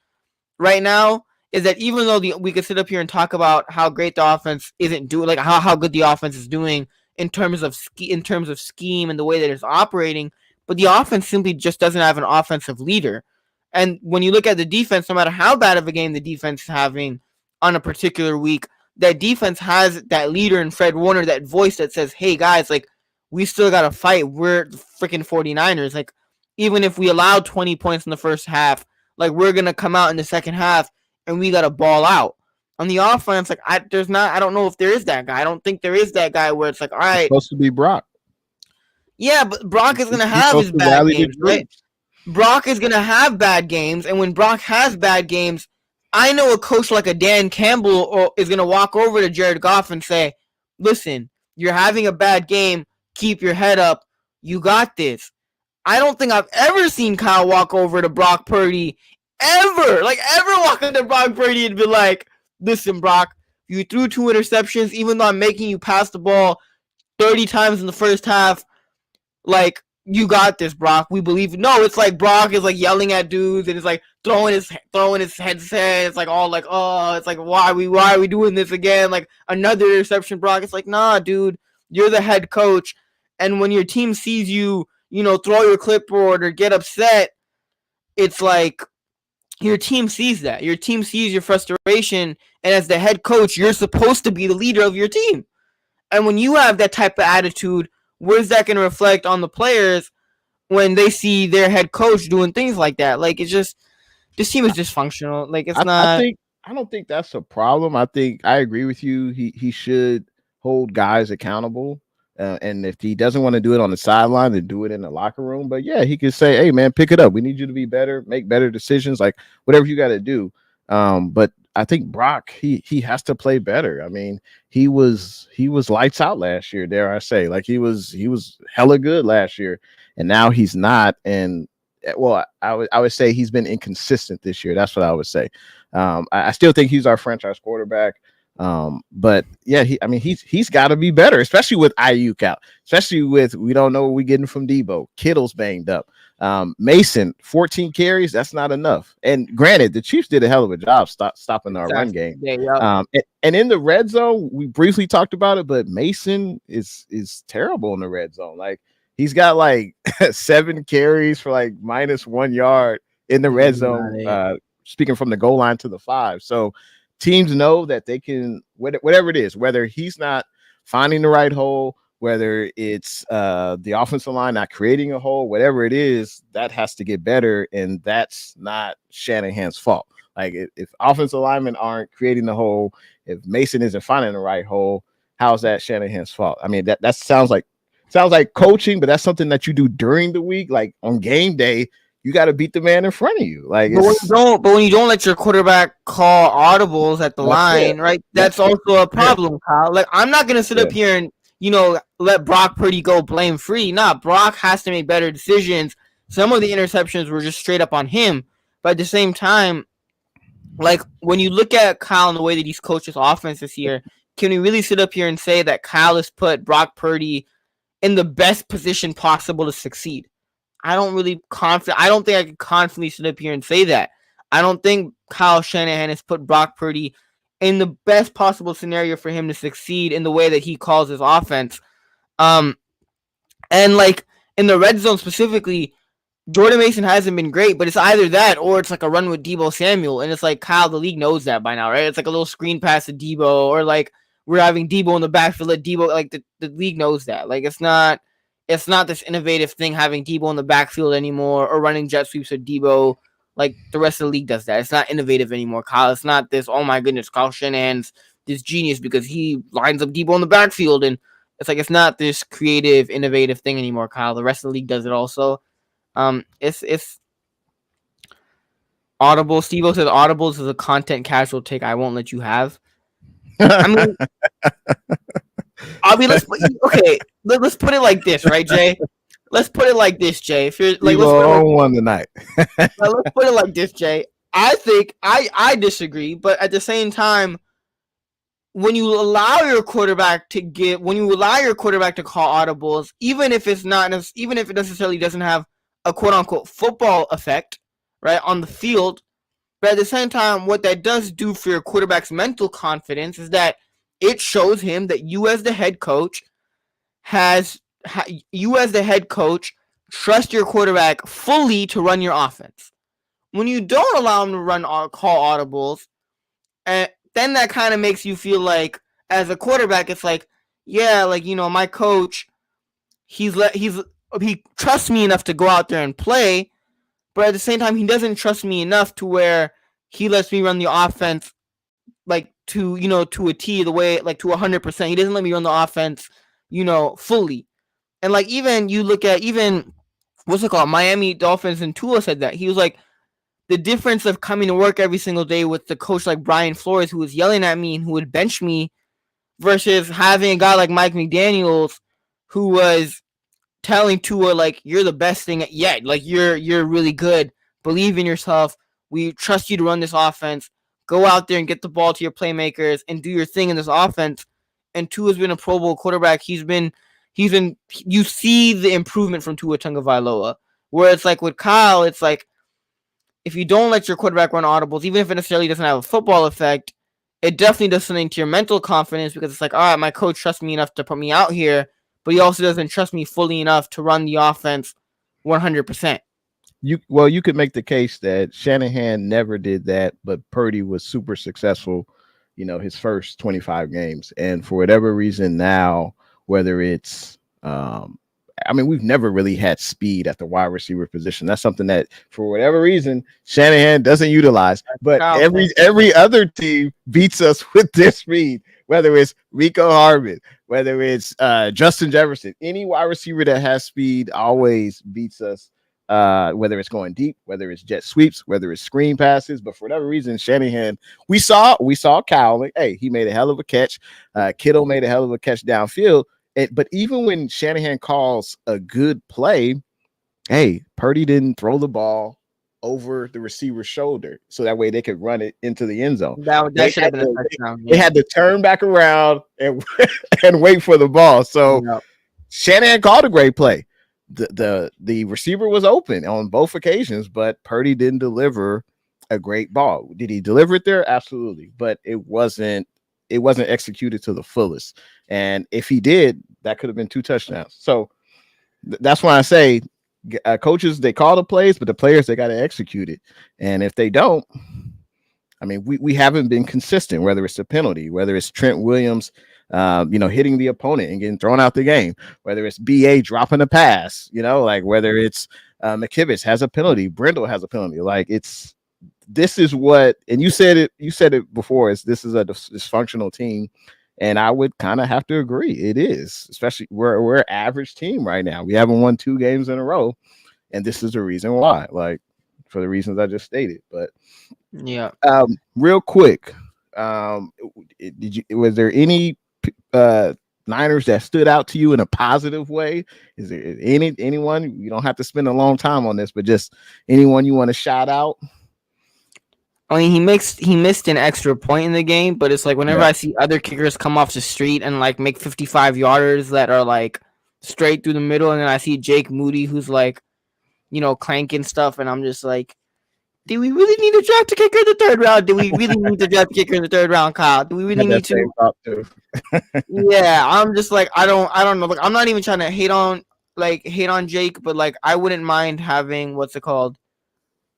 right now, is that even though we could sit up here and talk about how great the offense isn't doing, like how good the offense is doing in terms of scheme and the way that it's operating, but the offense simply just doesn't have an offensive leader. And when you look at the defense, no matter how bad of a game the defense is having on a particular week, that defense has that leader in Fred Warner, that voice that says, hey, guys, like, we still got to fight. We're the freaking 49ers. Like, even if we allowed 20 points in the first half, like, we're going to come out in the second half and we got to ball out. On the offense, like, I don't know if there is that guy. I don't think there is that guy where it's like, all right. It's supposed to be Brock. Yeah, but Brock is going to have his bad games, right? Brock is going to have bad games, and when Brock has bad games, I know a coach like a Dan Campbell is going to walk over to Jared Goff and say, listen, you're having a bad game. Keep your head up. You got this. I don't think I've ever seen Kyle walk over to Brock Purdy, ever walk into Brock Purdy and be like, listen, Brock, you threw 2 interceptions, even though I'm making you pass the ball 30 times in the first half. Like, you got this, Brock. We believe. No, it's like Brock is like yelling at dudes and it's like throwing his headset. It's like all like, oh, it's like why are we doing this again? Like another interception, Brock. It's like, nah, dude, you're the head coach, and when your team sees you, throw your clipboard or get upset, it's like your team sees that. Your team sees your frustration, and as the head coach, you're supposed to be the leader of your team. And when you have that type of attitude, where's that going to reflect on the players when they see their head coach doing things like that? Like, it's just, this team is dysfunctional. Like, it's not. I don't think that's a problem. I think I agree with you. He should hold guys accountable. And if he doesn't want to do it on the sideline, then do it in the locker room. But yeah, he could say, hey, man, pick it up. We need you to be better, make better decisions, like whatever you got to do. But I think Brock, he has to play better. I mean, he was lights out last year, dare I say. Like he was hella good last year, and now he's not. And well, I would say he's been inconsistent this year. That's what I would say. I still think he's our franchise quarterback. But yeah, he's got to be better, especially with Aiyuk out, especially with, we don't know what we're getting from Deebo. Kittle's banged up. Mason, 14 carries, that's not enough. And granted, the Chiefs did a hell of a job stopping our run game. Yeah. And in the red zone, we briefly talked about it, but Mason is terrible in the red zone. Like he's got like 7 carries for like -1 yard in the red zone. Speaking from the goal line to the 5. So teams know that they can, whatever it is, whether he's not finding the right hole, whether it's the offensive line not creating a hole, whatever it is, that has to get better. And that's not Shanahan's fault. Like if offensive linemen aren't creating the hole, if Mason isn't finding the right hole, how's that Shanahan's fault? I mean, that sounds like coaching, but that's something that you do during the week. Like on game day, you got to beat the man in front of you. Like, but when you don't let your quarterback call audibles at the line, right? That's also a problem, Kyle. Like, I'm not gonna sit up here and let Brock Purdy go blame free. Nah, Brock has to make better decisions. Some of the interceptions were just straight up on him, but at the same time, like when you look at Kyle and the way that he's coached his offense this year, can we really sit up here and say that Kyle has put Brock Purdy in the best position possible to succeed? I don't think I can confidently sit up here and say that. I don't think Kyle Shanahan has put Brock Purdy in the best possible scenario for him to succeed in the way that he calls his offense. And like in the red zone specifically, Jordan Mason hasn't been great, but it's either that or it's like a run with Deebo Samuel. And it's like, Kyle, the league knows that by now, right? It's like a little screen pass to Deebo, or like we're having Deebo in the backfield, let Deebo, like the league knows that. Like it's not this innovative thing having Deebo in the backfield anymore, or running jet sweeps with Deebo. Like the rest of the league does that. It's not innovative anymore, Kyle. It's not this, oh my goodness, Kyle Shanahan's this genius because he lines up Deebo in the backfield and It's like it's not this creative, innovative thing anymore, Kyle. The rest of the league does it also. It's Audible. Steve-O says Audibles is a content casual take I won't let you have. I mean, let's put it like this, right, Jay? Let's put it like this, Jay. If you're like, let's put it like one tonight. let's put it like this, Jay. I think I disagree, but at the same time, when you allow your quarterback to call audibles, even if it necessarily doesn't have a quote unquote football effect, right, on the field, but at the same time, what that does do for your quarterback's mental confidence is that it shows him that you as the head coach trust your quarterback fully to run your offense. When you don't allow him to call audibles, and then that kind of makes you feel like, as a quarterback, it's like, yeah, like, my coach, he trusts me enough to go out there and play, but at the same time, he doesn't trust me enough to where he lets me run the offense like to a T, the way, like, to 100%. He doesn't let me run the offense, fully. And like, even you look at what's it called, Miami Dolphins, and Tua said that. He was like, the difference of coming to work every single day with the coach like Brian Flores, who was yelling at me and who would bench me, versus having a guy like Mike McDaniels, who was telling Tua, like, you're the best thing yet. Like, you're really good. Believe in yourself. We trust you to run this offense. Go out there and get the ball to your playmakers and do your thing in this offense. And Tua's been a Pro Bowl quarterback. You see the improvement from Tua Tagovailoa. Where it's like with Kyle, it's like, if you don't let your quarterback run audibles, even if it necessarily doesn't have a football effect, it definitely does something to your mental confidence, because it's like, all right, my coach trusts me enough to put me out here, but he also doesn't trust me fully enough to run the offense 100%. You could make the case that Shanahan never did that, but Purdy was super successful, his first 25 games. And for whatever reason now, whether it's we've never really had speed at the wide receiver position. That's something that, for whatever reason, Shanahan doesn't utilize. But every other team beats us with their speed, whether it's Rico Harvin, whether it's Justin Jefferson. Any wide receiver that has speed always beats us, whether it's going deep, whether it's jet sweeps, whether it's screen passes. But for whatever reason, Shanahan, we saw Cowling. Hey, he made a hell of a catch. Kittle made a hell of a catch downfield. But even when Shanahan calls a good play, hey, Purdy didn't throw the ball over the receiver's shoulder, so that way they could run it into the end zone. That should have been a touchdown. They had to turn back around and wait for the ball. So Shanahan called a great play. The receiver was open on both occasions, but Purdy didn't deliver a great ball. Did he deliver it there? Absolutely, but it wasn't executed to the fullest. And if he did, that could have been 2 touchdowns. So that's why I say coaches, they call the plays, but the players, they got to execute it. And if they don't, we haven't been consistent, whether it's a penalty, whether it's Trent Williams, hitting the opponent and getting thrown out the game, whether it's BA dropping a pass, whether it's McKivitz has a penalty, Brindle has a penalty. This is what, and you said it before, this is a dysfunctional team. And I would kind of have to agree. It is, especially we're an average team right now. We haven't won 2 games in a row. And this is the reason why, for the reasons I just stated. But yeah, real quick, was there any Niners that stood out to you in a positive way? Is there anyone? You don't have to spend a long time on this, but just anyone you want to shout out? I mean, he missed an extra point in the game, but it's like whenever I see other kickers come off the street and like make 55-yarders that are like straight through the middle, and then I see Jake Moody who's like, clanking stuff, and I'm just like, do we really need to draft a kicker in the 3rd round? Do we really need to draft a kicker in the 3rd round, Kyle? Do we really need to? Yeah, I'm just like, I don't know. Like, I'm not even trying to hate on Jake, but like, I wouldn't mind having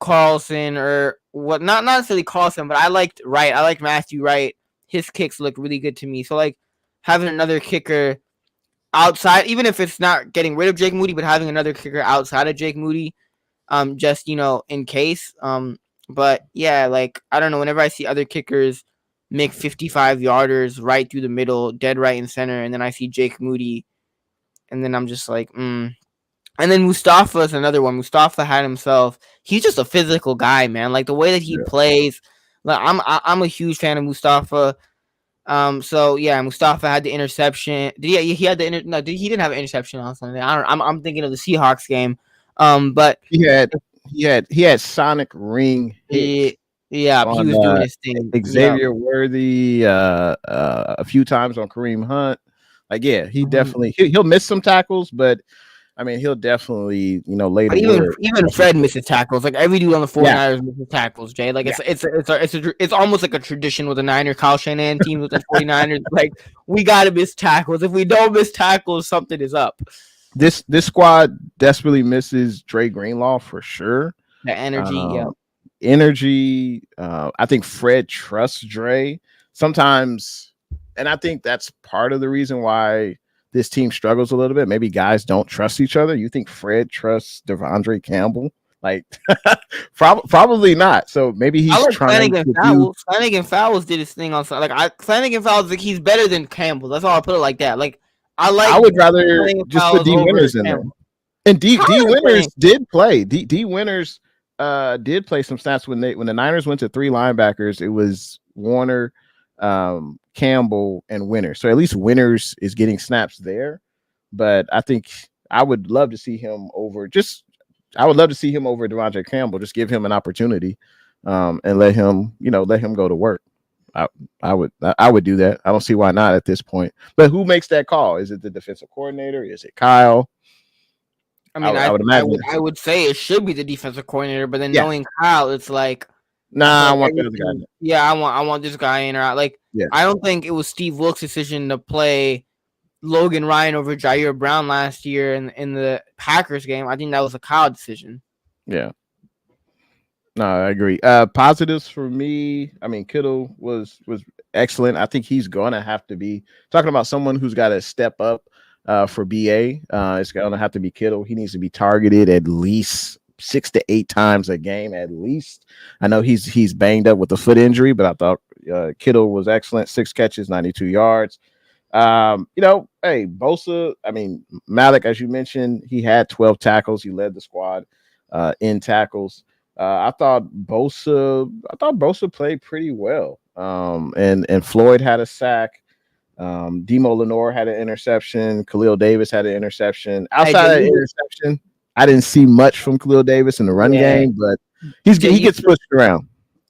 Carlson, or what, not necessarily Carlson, but I liked Matthew Wright. His kicks look really good to me. So like having another kicker outside, even if it's not getting rid of Jake Moody, but having another kicker outside of Jake Moody, just in case. But yeah, like, I don't know, whenever I see other kickers make 55 yarders right through the middle, dead right in center, and then I see Jake Moody, and then I'm just like, And then Mustafa is another one. Mustafa had himself. He's just a physical guy, man. Like the way that he plays. Like I'm a huge fan of Mustafa. So yeah, Mustafa had the interception. He had the no? He didn't have an interception on Sunday? I don't. I'm thinking of the Seahawks game. But he had sonic ring hits. Yeah, he was doing his thing. Xavier Worthy, a few times on Kareem Hunt. Like, yeah, he definitely he'll miss some tackles, but I mean, he'll definitely, lay the word. Even Fred misses tackles. Like every dude on the 49ers misses tackles, Jay. Like it's almost like a tradition with the Niner, Kyle Shanahan team with the 49ers. Like we gotta miss tackles. If we don't miss tackles, something is up. This squad desperately misses Dre Greenlaw for sure. The energy, I think Fred trusts Dre sometimes, and I think that's part of the reason why this team struggles a little bit. Maybe guys don't trust each other. You think Fred trusts Devondre Campbell? Like, probably not. So maybe he's trying to do. Flanagan Fowles did his thing on Flanagan Fowles. Like he's better than Campbell. That's all I put it like that. Like I would rather just put D Winters in there. And D Winters did play. D Winters did play some snaps when the Niners went to 3 linebackers. It was Warner, Campbell, and Winters. So at least Winters is getting snaps there. But I think I would love to see him over Devondre Campbell. Just give him an opportunity, and let him go to work. I would do that. I don't see why not at this point. But who makes that call? Is it the defensive coordinator? Is it Kyle? I mean, I would imagine. I would say it should be the defensive coordinator, but then knowing Kyle, it's like, I want the other guy. Yeah, I want this guy in or out. Like, I don't think it was Steve Wilkes' decision to play Logan Ryan over Jair Brown last year in the Packers game. I think that was a Kyle decision. Yeah. No, I agree. Positives for me. I mean, Kittle was excellent. I think he's gonna have to be talking about someone who's got to step up for BA. It's gonna have to be Kittle. He needs to be targeted at least 6 to 8 times a game at least. I know he's banged up with a foot injury, but I thought Kittle was excellent. 6 catches, 92 yards. Hey, Bosa. I mean, Malik, as you mentioned, he had 12 tackles. He led the squad in tackles. I thought Bosa played pretty well. And Floyd had a sack. Demo Lenore had an interception. Khalil Davis had an interception. Outside of the interception, I didn't see much from Khalil Davis in the run game, but he gets pushed around.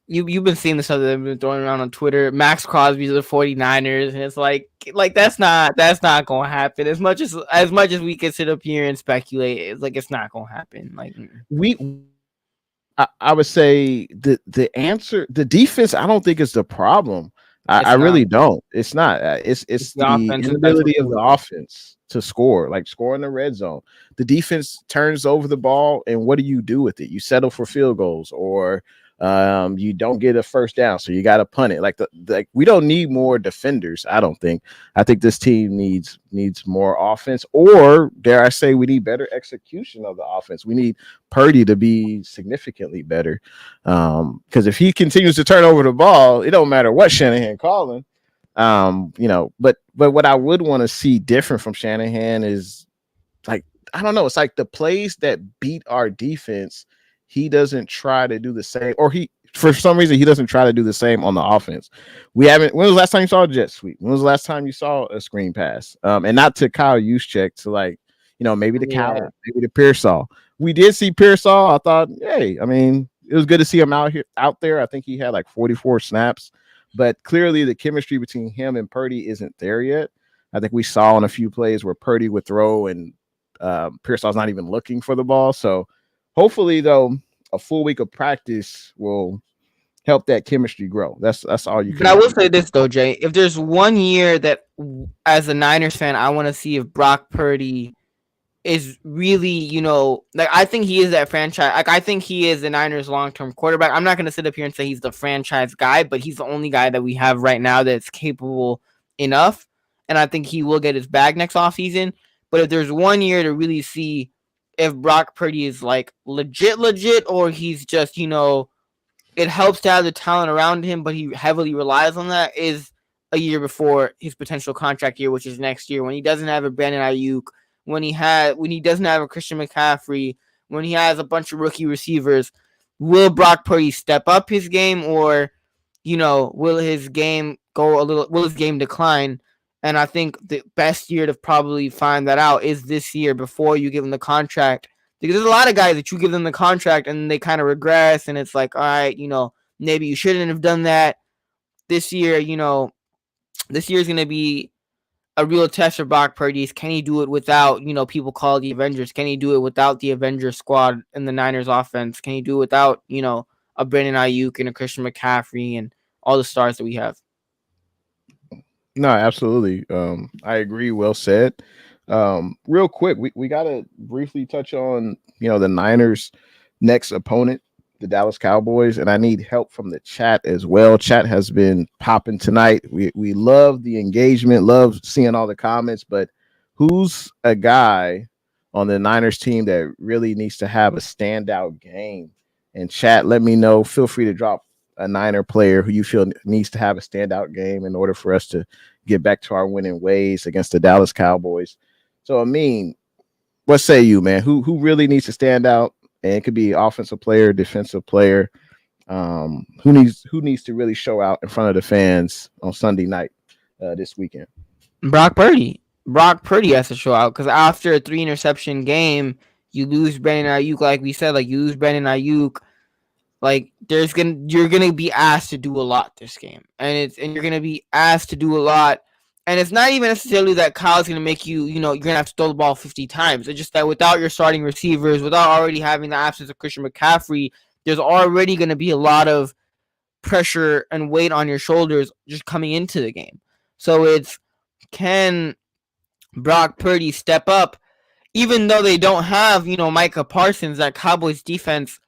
You've been seeing the stuff that they've been throwing around on Twitter. Max Crosby's the 49ers, and it's like that's not gonna happen. As much as we can sit up here and speculate, it's like it's not gonna happen. Like I would say the answer, the defense, I don't think is the problem. I really don't. It's not. It's the inability of the offense to score, like score in the red zone. The defense turns over the ball, and what do you do with it? You settle for field goals, or you don't get a first down, so you got to punt it. Like we don't need more defenders. I don't think. I think this team needs more offense, or dare I say, we need better execution of the offense. We need Purdy to be significantly better, because if he continues to turn over the ball, it don't matter what Shanahan calling. But what I would want to see different from Shanahan is, like, I don't know. It's like the plays that beat our defense, he doesn't try to do the same, or for some reason he doesn't try to do the same on the offense. When was the last time you saw a jet sweep? When was the last time you saw a screen pass? And not to Kyle Juszczyk, to maybe the Cal, maybe the Pearsall. We did see Pearsall. I thought, hey, I mean, it was good to see him out there. I think he had like 44 snaps, but clearly the chemistry between him and Purdy isn't there yet. I think we saw in a few plays where Purdy would throw and Pearsall's not even looking for the ball. So hopefully, though, a full week of practice will help that chemistry grow. That's all you can. But I will say this, though, Jay. If there's one year that, as a Niners fan, I want to see if Brock Purdy is really, I think he is that franchise. Like, I think he is the Niners' long-term quarterback. I'm not going to sit up here and say he's the franchise guy, but he's the only guy that we have right now that's capable enough. And I think he will get his bag next offseason. But if there's one year to really see if Brock Purdy is like legit, or he's just, it helps to have the talent around him, but he heavily relies on that, is a year before his potential contract year, which is next year, when he doesn't have a Brandon Aiyuk, when he doesn't have a Christian McCaffrey, when he has a bunch of rookie receivers. Will Brock Purdy step up his game, or will his game decline? And I think the best year to probably find that out is this year before you give him the contract. Because there's a lot of guys that you give them the contract and they kind of regress, and it's like, all right, maybe you shouldn't have done that. This year, this year is going to be a real test for Brock Purdy. Can he do it without, people call the Avengers? Can he do it without the Avengers squad in the Niners offense? Can he do it without, a Brandon Aiyuk and a Christian McCaffrey and all the stars that we have? No, absolutely. I agree. Well said. Real quick, we got to briefly touch on, the Niners' next opponent, the Dallas Cowboys, and I need help from the chat as well. Chat has been popping tonight. We love the engagement, love seeing all the comments, but who's a guy on the Niners team that really needs to have a standout game? And chat, let me know. Feel free to drop a Niner player who you feel needs to have a standout game in order for us to get back to our winning ways against the Dallas Cowboys. So, I mean, what say you, man? Who really needs to stand out? And it could be offensive player, defensive player. Who needs to really show out in front of the fans on Sunday night this weekend? Brock Purdy. Brock Purdy has to show out, because after a 3-interception game, you lose Brandon Aiyuk, like we said, you lose Brandon Aiyuk. You're gonna be asked to do a lot this game, and you're gonna be asked to do a lot, and it's not even necessarily that Kyle's gonna make you're gonna have to throw the ball 50 times. It's just that without your starting receivers, without already having the absence of Christian McCaffrey, there's already gonna be a lot of pressure and weight on your shoulders just coming into the game. So it's, can Brock Purdy step up, even though they don't have Micah Parsons? That Cowboys defense.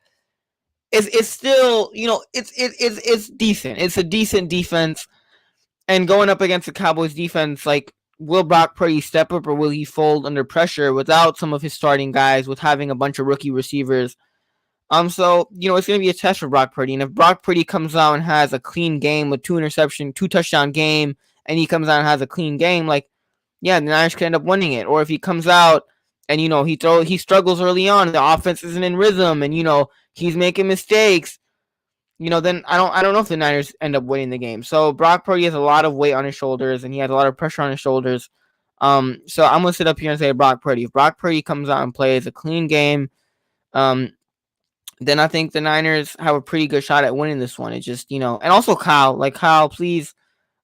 It's still, it's decent. It's a decent defense. And going up against the Cowboys defense, will Brock Purdy step up, or will he fold under pressure without some of his starting guys, with having a bunch of rookie receivers? So, it's going to be a test for Brock Purdy. And if Brock Purdy comes out and has a clean game with 2 touchdown game, and he comes out and has a clean game, the Niners could end up winning it. Or if he comes out and, he struggles early on, the offense isn't in rhythm, and, he's making mistakes, then I don't know if the Niners end up winning the game. So Brock Purdy has a lot of weight on his shoulders, and he has a lot of pressure on his shoulders. So I'm going to sit up here and say Brock Purdy. If Brock Purdy comes out and plays a clean game, then I think the Niners have a pretty good shot at winning this one. It's just, and also Kyle, please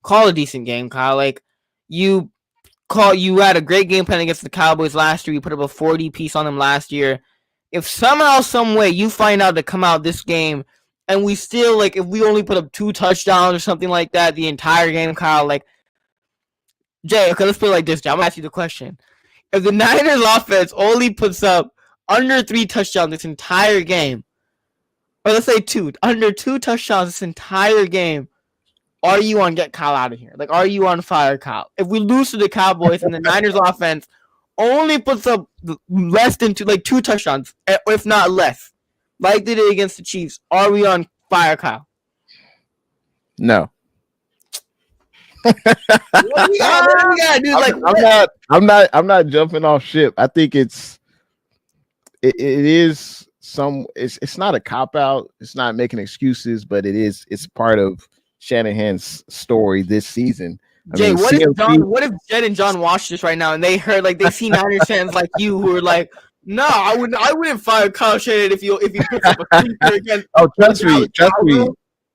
call a decent game, Kyle. You had a great game plan against the Cowboys last year. You put up a 40 piece on them last year. If somehow, some way you find out to come out this game and we still, if we only put up 2 touchdowns or something like that the entire game, Kyle, Jay, okay, let's put it like this, Jay. I'm going to ask you the question. If the Niners offense only puts up under 3 touchdowns this entire game, or let's say 2, under 2 touchdowns this entire game, are you on get Kyle out of here? Are you on fire, Kyle? If we lose to the Cowboys and the Niners offense only puts up less than 2 touchdowns, if not less, like they did against the Chiefs, are we on fire, Kyle? No. What we got, dude? I'm not jumping off ship. I think it is it's not a cop out. It's not making excuses, but it's part of Shanahan's story this season. Jay, what if Jed and John watch this right now and they heard they see Niners fans like you who are no, I wouldn't fire Kyle Shanahan if he puts up a tweet against. Oh, trust me.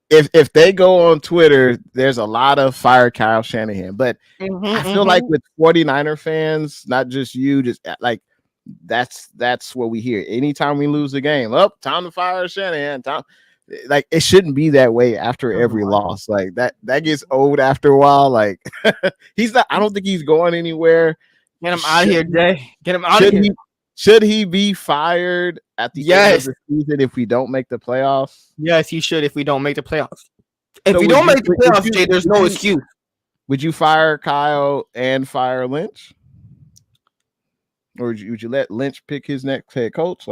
If they go on Twitter, there's a lot of fire Kyle Shanahan. But I feel like with 49er fans, not just you, just that's what we hear. Anytime we lose a game, time to fire Shanahan. It shouldn't be that way after every loss. That gets old after a while. He's not. I don't think he's going anywhere. Get him out of here, Jay. Get him out of here. Should he be fired at the end of the season if we don't make the playoffs? Yes, he should if we don't make the playoffs. If we don't make the playoffs, Jay, there's no excuse. Would you fire Kyle and fire Lynch? Or would you let Lynch pick his next head coach?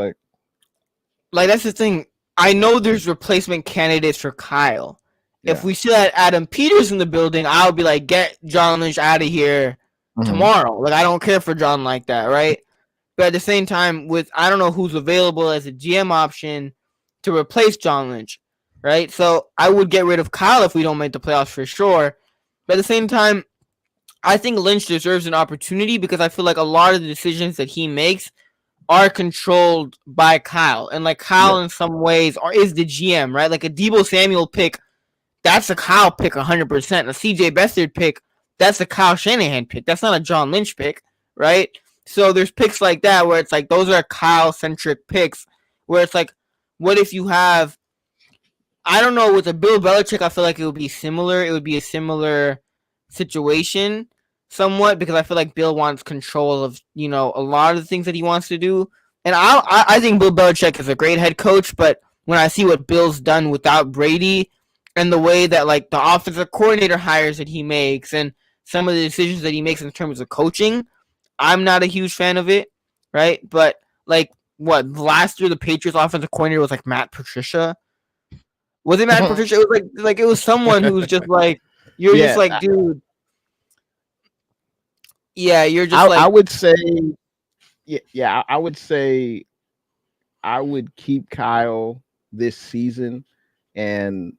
That's the thing. I know there's replacement candidates for Kyle. Yeah. If we still had Adam Peters in the building, I would be like, get John Lynch out of here tomorrow. Like, I don't care for John like that, right? But at the same time, I don't know who's available as a GM option to replace John Lynch, right? So I would get rid of Kyle if we don't make the playoffs for sure. But at the same time, I think Lynch deserves an opportunity because I feel like a lot of the decisions that he makes are controlled by Kyle. And like Kyle in some ways is the GM, right? Like a Deebo Samuel pick, that's a Kyle pick 100%. A CJ Beathard pick, that's a Kyle Shanahan pick. That's not a John Lynch pick, right? So there's picks like that where it's like those are Kyle-centric picks where it's like, what if you have, I don't know, with a Bill Belichick, I feel like it would be similar. It would be a similar situation somewhat because I feel like Bill wants control of, a lot of the things that he wants to do. And I think Bill Belichick is a great head coach, but when I see what Bill's done without Brady and the way that like the offensive coordinator hires that he makes and some of the decisions that he makes in terms of coaching, I'm not a huge fan of it, right? But like last year the Patriots offensive coordinator was like Matt Patricia. Was it Matt Patricia? It was like it was someone who was just like just like, dude. Yeah, you're just I would say I would say I would keep Kyle this season, and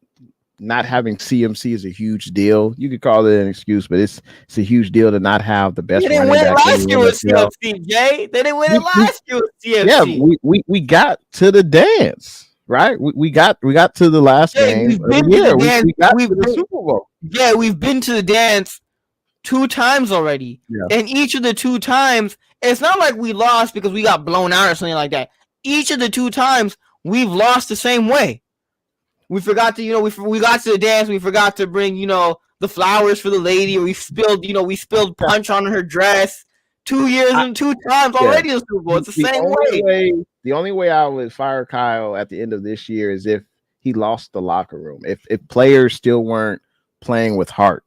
not having CMC is a huge deal. You could call it an excuse, but it's a huge deal to not have the best. They didn't win it last year with CMC, Jay. They didn't win it last year with CMC. Yeah, we got to the dance. Right, we got to the last game. We've been to the dance. We got to the Super Bowl. Yeah, we've been to the dance 2 times already, and each of the 2 times, it's not like we lost because we got blown out or something like that. Each of the 2 times, we've lost the same way. We forgot to, we got to the dance. We forgot to bring, the flowers for the lady. Or we spilled punch on her dress. 2 years and 2 times already in the Super Bowl. It's the same way. The only way I would fire Kyle at the end of this year is if he lost the locker room. If players still weren't playing with heart.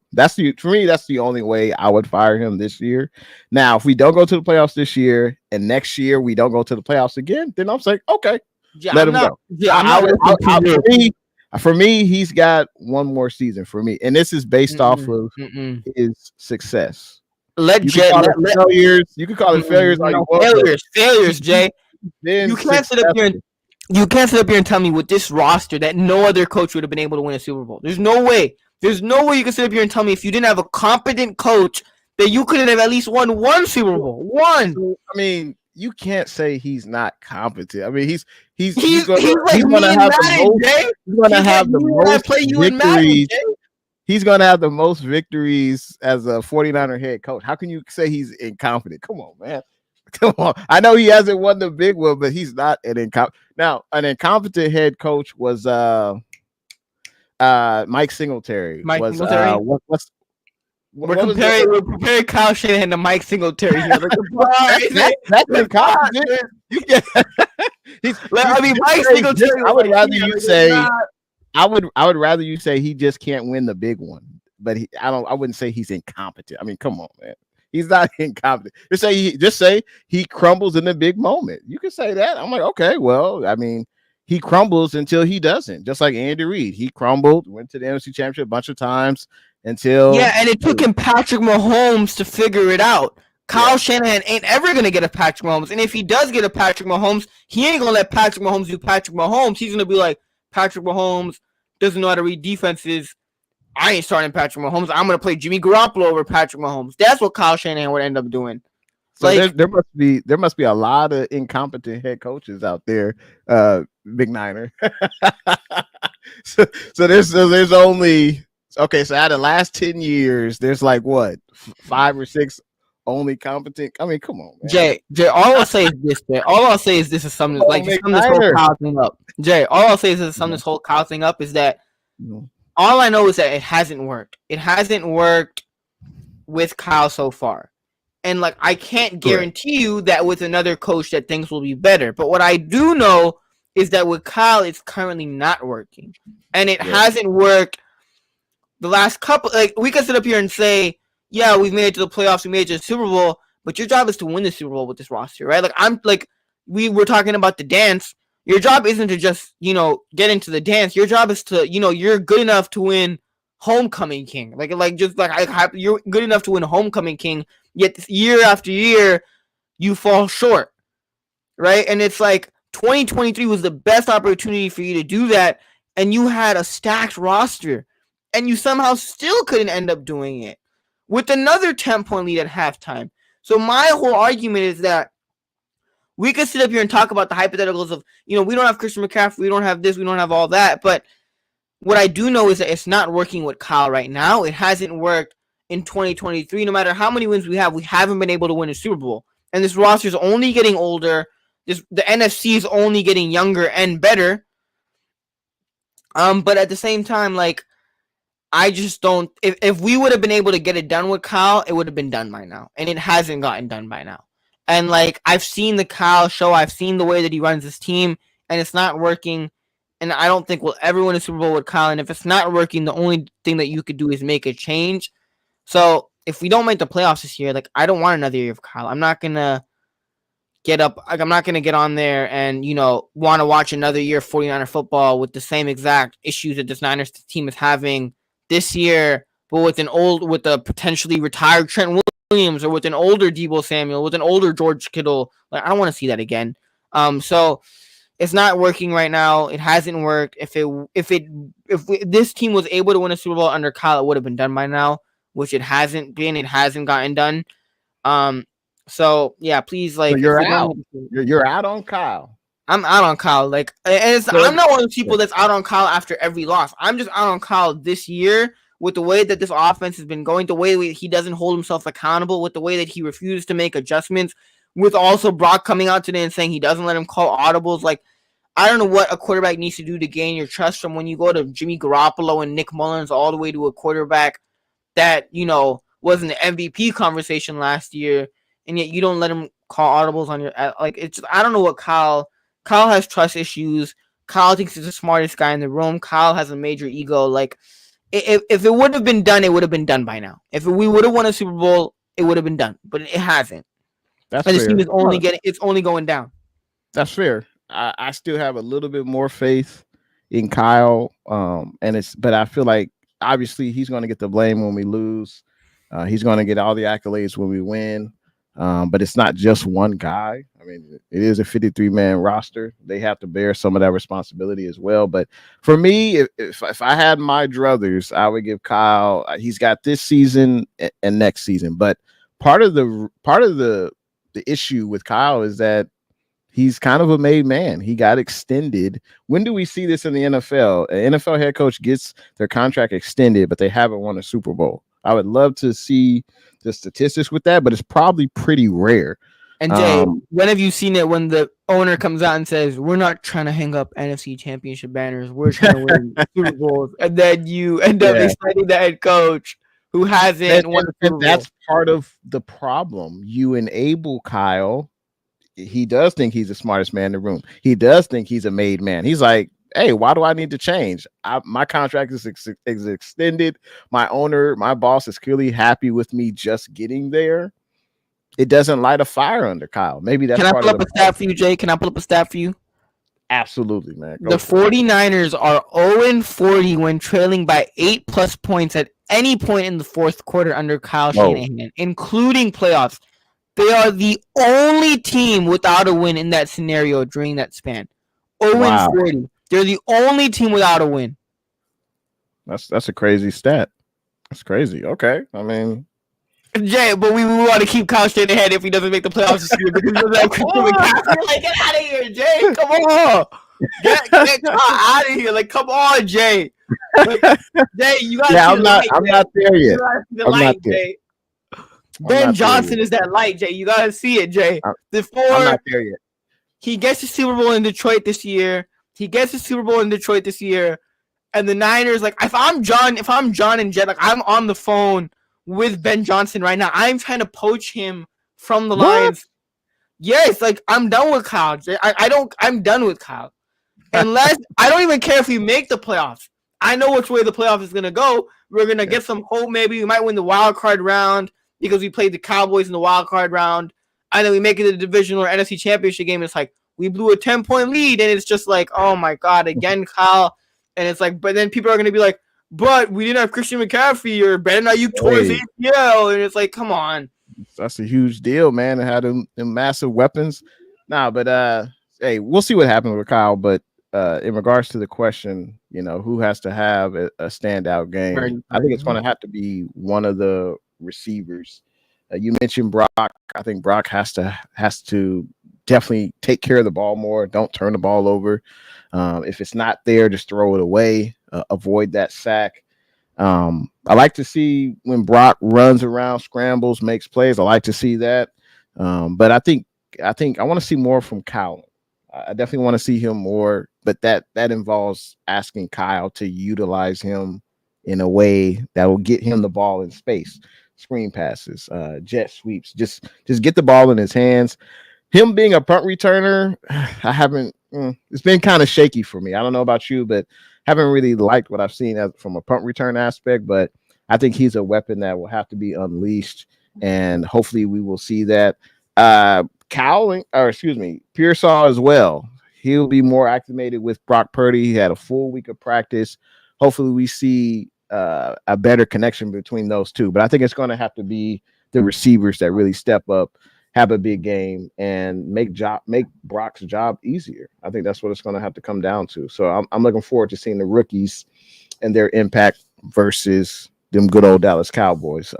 For me, that's the only way I would fire him this year. Now, if we don't go to the playoffs this year and next year we don't go to the playoffs again, then I'm saying, okay, let him go. Yeah, for me, he's got one more season for me. And this is based off of his success. You can call it failures. Failures, Jay. You can't sit up here and tell me with this roster that no other coach would have been able to win a Super Bowl. There's no way. There's no way you can sit up here and tell me if you didn't have a competent coach that you couldn't have at least won 1 Super Bowl. 1. I mean, you can't say he's not competent. I mean, he's going to have the most victories. He's going to have the most victories as a 49er head coach. How can you say he's incompetent? Come on, man. Come on. I know he hasn't won the big one, but he's not an incompetent. Now, an incompetent head coach was Mike Singletary. We're comparing Kyle Shanahan to Mike Singletary here. That's incompetent. Mike Singletary. I would rather you say. I would rather you say he just can't win the big one, but I wouldn't say he's incompetent. I mean, come on, man. He's not incompetent. Just say he crumbles in the big moment. You can say that. I'm like, okay, well, I mean, he crumbles until he doesn't. Just like Andy Reid, he crumbled, went to the NFC Championship a bunch of times until and it took him Patrick Mahomes to figure it out. Kyle Shanahan ain't ever gonna get a Patrick Mahomes, and if he does get a Patrick Mahomes, he ain't gonna let Patrick Mahomes do Patrick Mahomes. He's gonna be like, Patrick Mahomes doesn't know how to read defenses. I ain't starting Patrick Mahomes. I'm going to play Jimmy Garoppolo over Patrick Mahomes. That's what Kyle Shanahan would end up doing. So there must be a lot of incompetent head coaches out there, Big Niner. so there's only so out of the last 10 years, there's like what 5 or 6 only competent. I mean, come on, man. Jay. All I'll say is this. Jay. All I'll say is this is something like just sum this whole Kyle thing up. Jay. All I'll say is this: sum this whole Kyle thing up is that. All I know is that it hasn't worked. It hasn't worked with Kyle so far. And, like, I can't guarantee you that with another coach that things will be better. But what I do know is that with Kyle, it's currently not working. And it hasn't worked the last couple. Like, we can sit up here and say, yeah, we've made it to the playoffs, we made it to the Super Bowl, but your job is to win the Super Bowl with this roster, right? Like, we were talking about the dance. Your job isn't to just, get into the dance. Your job is to, you're good enough to win homecoming king. You're good enough to win homecoming king, yet year after year, you fall short, right? And it's like 2023 was the best opportunity for you to do that, and you had a stacked roster, and you somehow still couldn't end up doing it with another 10-point lead at halftime. So my whole argument is that we could sit up here and talk about the hypotheticals of, we don't have Christian McCaffrey, we don't have this, we don't have all that. But what I do know is that it's not working with Kyle right now. It hasn't worked in 2023. No matter how many wins we haven't been able to win a Super Bowl. And this roster is only getting older. The NFC is only getting younger and better. But at the same time, I just don't. If we would have been able to get it done with Kyle, it would have been done by now. And it hasn't gotten done by now. And I've seen the Kyle show, I've seen the way that he runs his team, and it's not working. And I don't think we'll ever win a Super Bowl with Kyle. And if it's not working, the only thing that you could do is make a change. So if we don't make the playoffs this year, I don't want another year of Kyle. I'm not gonna get up. I'm not gonna get on there and want to watch another year of 49er football with the same exact issues that this Niners team is having this year, but with a potentially retired Trent Williams, or with an older Deebo Samuel, with an older George Kittle. I don't want to see that again. So it's not working right now. It hasn't worked. If this team was able to win a Super Bowl under Kyle, it would have been done by now, which it hasn't been. It hasn't gotten done. So yeah, please, so you're out. You're out on Kyle. I'm out on Kyle. I'm not one of those people that's out on Kyle after every loss. I'm just out on Kyle this year with the way that this offense has been going, the way he doesn't hold himself accountable, with the way that he refuses to make adjustments, with also Brock coming out today and saying he doesn't let him call audibles. I don't know what a quarterback needs to do to gain your trust from when you go to Jimmy Garoppolo and Nick Mullins all the way to a quarterback that, was in the MVP conversation last year, and yet you don't let him call audibles on your it's just, I don't know what Kyle has trust issues. Kyle thinks he's the smartest guy in the room. Kyle has a major ego. If it would have been done, it would have been done by now. If we would have won a Super Bowl, it would have been done, but it hasn't. That's and fair. The team is it's only going down. That's fair. I still have a little bit more faith in Kyle, but I feel like obviously he's going to get the blame when we lose. He's going to get all the accolades when we win. But it's not just one guy. I mean, it is a 53-man roster. They have to bear some of that responsibility as well. But for me, if I had my druthers, I would give Kyle. He's got this season and next season. But part of the issue with Kyle is that he's kind of a made man. He got extended. When do we see this in the NFL? An NFL head coach gets their contract extended, but they haven't won a Super Bowl. I would love to see the statistics with that, but it's probably pretty rare. And Jay, when have you seen it when the owner comes out and says, we're not trying to hang up NFC championship banners, we're trying to win Super Bowls, and then you end up exciting the head coach who hasn't won the Super Bowl? That's part of the problem. You enable Kyle. He does think he's the smartest man in the room. He does think he's a made man. He's like, hey, why do I need to change? My contract is extended. My owner, my boss is clearly happy with me just getting there. It doesn't light a fire under Kyle. Maybe that's Can I pull up a stat for you, Jay? Can I pull up a stat for you? Absolutely, man. The 49ers are 0-40 when trailing by 8+ points at any point in the fourth quarter under Kyle Shanahan, including playoffs. They are the only team without a win in that scenario during that span. 0-40. They're the only team without a win. That's a crazy stat. That's crazy. Okay. I mean, Jay, but we want to keep Kyle Shanahan if he doesn't make the playoffs this year because he doesn't have Christian McCaffrey. Get out of here, Jay. Come on. Get Kyle out of here. Come on, Jay. Jay, you got to I'm not there yet. I'm not there. Jay. Ben Johnson is that light, Jay. You got to see it, Jay. I'm not there yet. He gets the Super Bowl in Detroit this year. And the Niners, if I'm John and Jet, I'm on the phone with Ben Johnson right now. I'm trying to poach him from the Lions. Yes, I'm done with Kyle. I'm done with Kyle. Unless I don't even care if we make the playoffs. I know which way the playoffs is gonna go. We're gonna get some hope. Maybe we might win the wild card round because we played the Cowboys in the wild card round. And then we make it to the divisional or NFC championship game. It's we blew a 10-point lead, and it's just like, oh my god, again, Kyle. And it's like, but then people are gonna be like, but we didn't have Christian McCaffrey or Brandon Aiyuk tore his ACL, and it's like, come on. That's a huge deal, man, and had them massive weapons. Nah, but hey, we'll see what happens with Kyle. But in regards to the question, who has to have a standout game? Right. I think it's going to have to be one of the receivers. You mentioned Brock. I think Brock has to definitely take care of the ball more. Don't turn the ball over. If it's not there, just throw it away. Avoid that sack. I like to see when Brock runs around, scrambles, makes plays. I like to see that. But I think I want to see more from Kyle. I definitely want to see him more, but that involves asking Kyle to utilize him in a way that will get him the ball in space, screen passes, jet sweeps, just get the ball in his hands. Him being a punt returner, it's been kind of shaky for me. I don't know about you, but haven't really liked what I've seen from a punt return aspect, but I think he's a weapon that will have to be unleashed, and hopefully we will see that. Pearsall as well. He'll be more acclimated with Brock Purdy. He had a full week of practice. Hopefully we see a better connection between those two. But I think it's going to have to be the receivers that really step up, have a big game, and make Brock's job easier. I think that's what it's going to have to come down to. So I'm looking forward to seeing the rookies and their impact versus them good old Dallas Cowboys.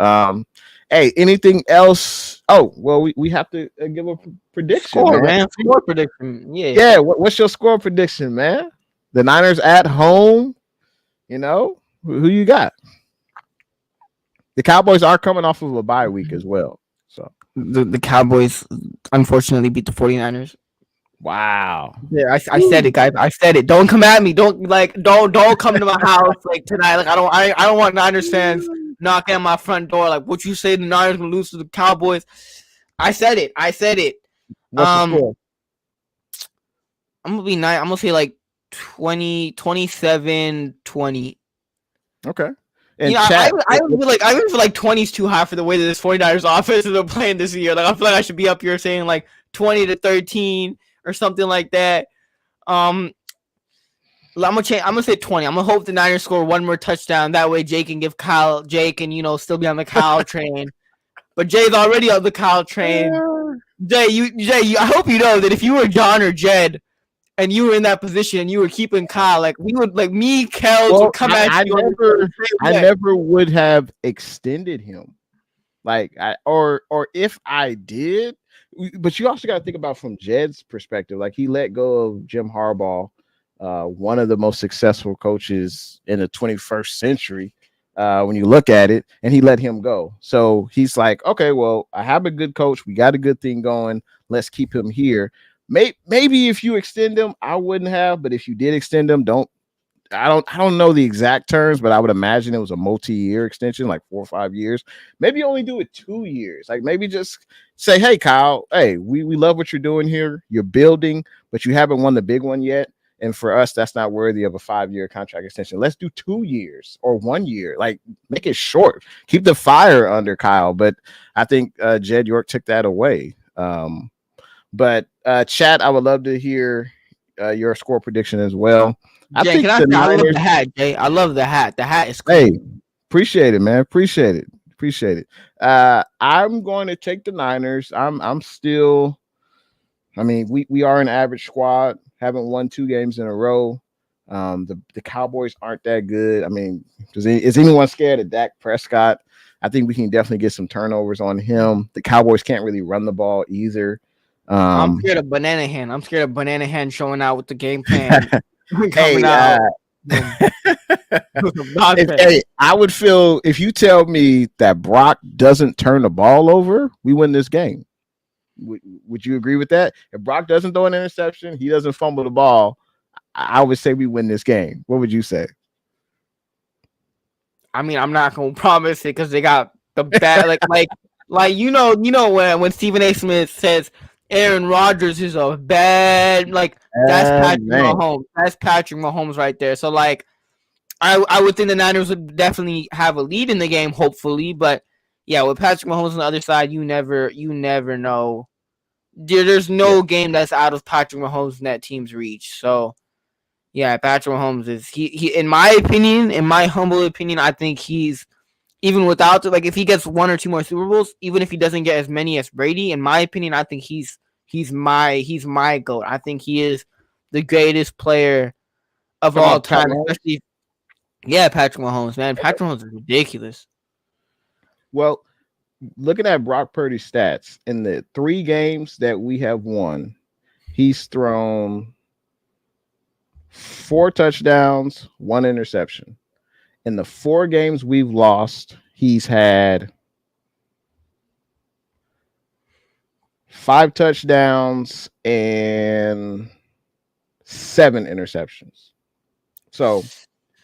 Hey, anything else? Oh, well, we have to give a prediction. Score, man. Score prediction. Yeah. Yeah. What's your score prediction, man? The Niners at home. Who you got? The Cowboys are coming off of a bye week as well. So the Cowboys unfortunately beat the 49ers. Wow. Yeah, I said it, guys. I said it. Don't come at me. Don't come to my house like tonight. Like I don't want Niners fans knocking at my front door. Like, what you say the Niners gonna lose to the Cowboys? I said it. What's the score? I'm gonna be nice. I'm gonna say like 27-20. Okay. And I even feel like 20 is too high for the way that this 49ers offense is playing this year. Like, I feel like I should be up here saying like 20-13 or something like that. I'm gonna say 20. I'm gonna hope the Niners score one more touchdown. That way Jake can still be on the Kyle train. But Jay's already on the Kyle train. Jay, I hope you know that if you were John or Jed and you were in that position, you were keeping Kyle, like we would, like me, Kels would come at you. I never would have extended him. Like or if I did, but you also got to think about from Jed's perspective. Like, he let go of Jim Harbaugh, one of the most successful coaches in the 21st century, when you look at it, and he let him go. So he's like, okay, well, I have a good coach. We got a good thing going. Let's keep him here. Maybe if you extend him, I wouldn't have. But if you did extend him, I don't know the exact terms, but I would imagine it was a multi-year extension, like 4 or 5 years. Maybe only do it 2 years. Like, maybe just say, hey, Kyle, hey, we love what you're doing here. You're building, but you haven't won the big one yet. And for us, that's not worthy of a 5-year contract extension. Let's do 2 years or 1 year. Like, make it short. Keep the fire under Kyle. But I think Jed York took that away. But chat, I would love to hear your score prediction as well. Jay, I love the hat, Jay. I love the hat. The hat is cool. Hey, appreciate it, man. Appreciate it. I'm going to take the Niners. I'm still, I mean, we are an average squad. Haven't won 2 games in a row. The Cowboys aren't that good. I mean, is anyone scared of Dak Prescott? I think we can definitely get some turnovers on him. The Cowboys can't really run the ball either. I'm scared of Banana Hand showing out with the game plan. Coming out. I would feel, if you tell me that Brock doesn't turn the ball over, we win this game. Would you agree with that? If Brock doesn't throw an interception, he doesn't fumble the ball, I would say we win this game. What would you say? I mean, I'm not gonna promise it because they got the bad like you know when Stephen A. Smith says Aaron Rodgers is a bad, like, that's Patrick Mahomes. That's Patrick Mahomes right there. So, like, I would think the Niners would definitely have a lead in the game, hopefully. But yeah, with Patrick Mahomes on the other side, you never know there's no game that's out of Patrick Mahomes' net team's reach. So yeah, Patrick Mahomes is he in my opinion, in my humble opinion, I think he's even without like if he gets one or two more Super Bowls, even if he doesn't get as many as Brady, in my opinion, I think he's my GOAT. I think he is the greatest player of all time, especially Patrick Mahomes, man. Patrick Mahomes is ridiculous. Well, looking at Brock Purdy's stats in the 3 games that we have won, he's thrown 4 touchdowns, 1 interception. In the 4 games we've lost, he's had 5 touchdowns and 7 interceptions. So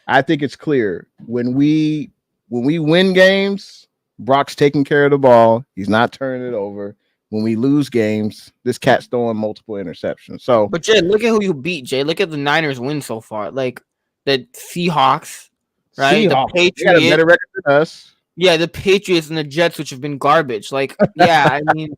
I think it's clear when we win games, Brock's taking care of the ball. He's not turning it over. When we lose games, this cat's throwing multiple interceptions. So, but Jay, look at who you beat. Jay, look at the Niners win so far. Like the Seahawks, right? The Patriots. They got a better record than us. Yeah, the Patriots and the Jets, which have been garbage. Like, yeah, I mean,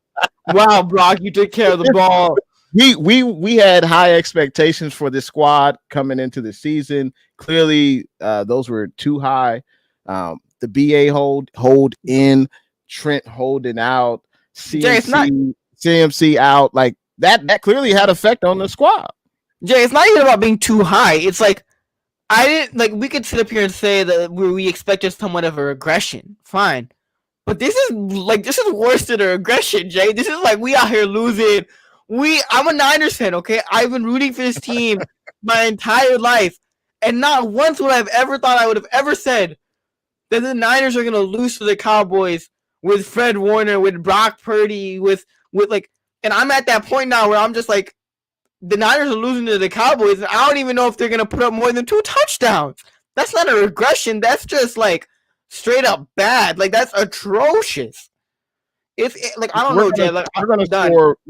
wow, Brock, you took care of the ball. We had high expectations for this squad coming into the season. Clearly, those were too high. The BA hold in, Trent holding out, CMC out, like that clearly had effect on the squad. Jay, it's not even about being too high. It's like I didn't like we could sit up here and say that we expected somewhat of a regression. Fine. But this is worse than a regression, Jay. This is like we out here losing. I'm a Niners fan, okay? I've been rooting for this team my entire life. And not once would I have ever thought I would have ever said that the Niners are gonna lose to the Cowboys with Fred Warner, with Brock Purdy, with like, and I'm at that point now where I'm just like, the Niners are losing to the Cowboys, and I don't even know if they're gonna put up more than 2 touchdowns. That's not a regression. That's just like straight up bad. Like that's atrocious. Like I don't know, Jay. Like we're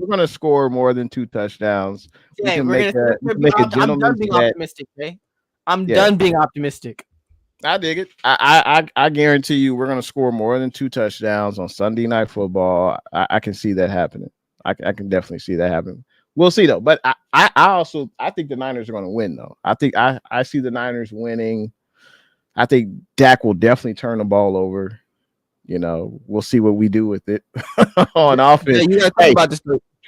gonna score more than 2 touchdowns. Jay, I'm done being optimistic, Jay. I'm done being optimistic. I dig it. I guarantee you we're gonna score more than 2 touchdowns on Sunday Night Football. I can see that happening. I can definitely see that happening. We'll see though. But I think the Niners are gonna win though. I see the Niners winning. I think Dak will definitely turn the ball over. You know, we'll see what we do with it on offense. Yeah, you gotta think about this.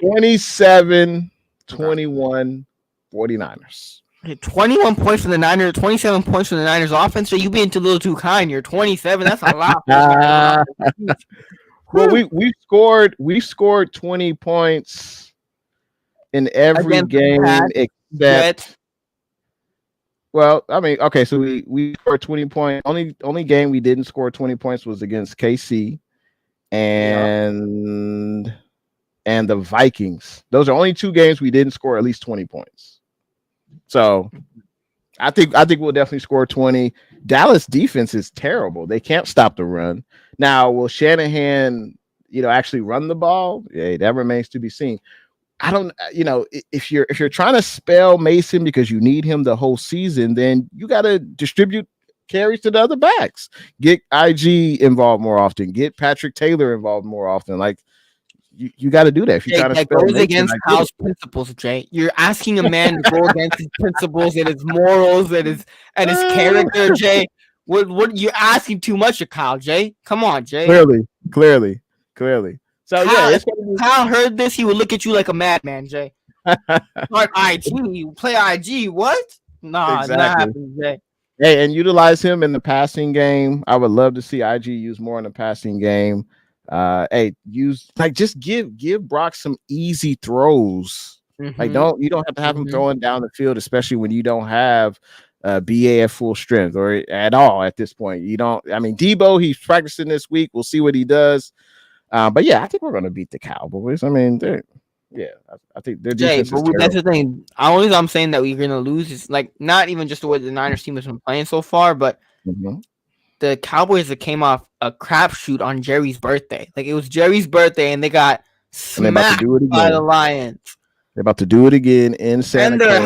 27-21 49ers. 21 points for the Niners, 27 points for the Niners offense. So you being a little too kind. You're 27. That's a lot. Well, we scored 20 points in every game except. Well, I mean, okay, so we scored 20 points. Only game we didn't score 20 points was against KC and the Vikings. Those are only 2 games we didn't score at least 20 points. So I think we'll definitely score 20. Dallas defense is terrible. They can't stop the run. Now, will Shanahan, actually run the ball? Yeah, that remains to be seen. I don't, if you're trying to spell Mason because you need him the whole season, then you got to distribute carries to the other backs. Get IG involved more often. Get Patrick Taylor involved more often. Like you got to do that. If you're trying to spell goes against Kyle's principles, Jay. You're asking a man to go against his principles and his morals and his character, Jay. What you're asking too much of Kyle, Jay? Come on, Jay. Clearly. So if Kyle heard this, he would look at you like a madman, Jay. Like IG, you play IG, what? Nah, exactly. Not happening, Jay. Hey, and utilize him in the passing game. I would love to see IG use more in the passing game. Just give Brock some easy throws. Mm-hmm. Like you don't have to have him throwing down the field, especially when you don't have BA at full strength or at all at this point. You don't. I mean, Deebo, he's practicing this week. We'll see what he does. But yeah, I think we're going to beat the Cowboys. I mean, I think their defense is terrible. That's the thing. Only I'm saying that we're going to lose is like not even just the way the Niners team has been playing so far, but the Cowboys that came off a crapshoot on Jerry's birthday. Like it was Jerry's birthday, and they got smacked by the Lions. They're about to do it again in Santa Clara. And they're a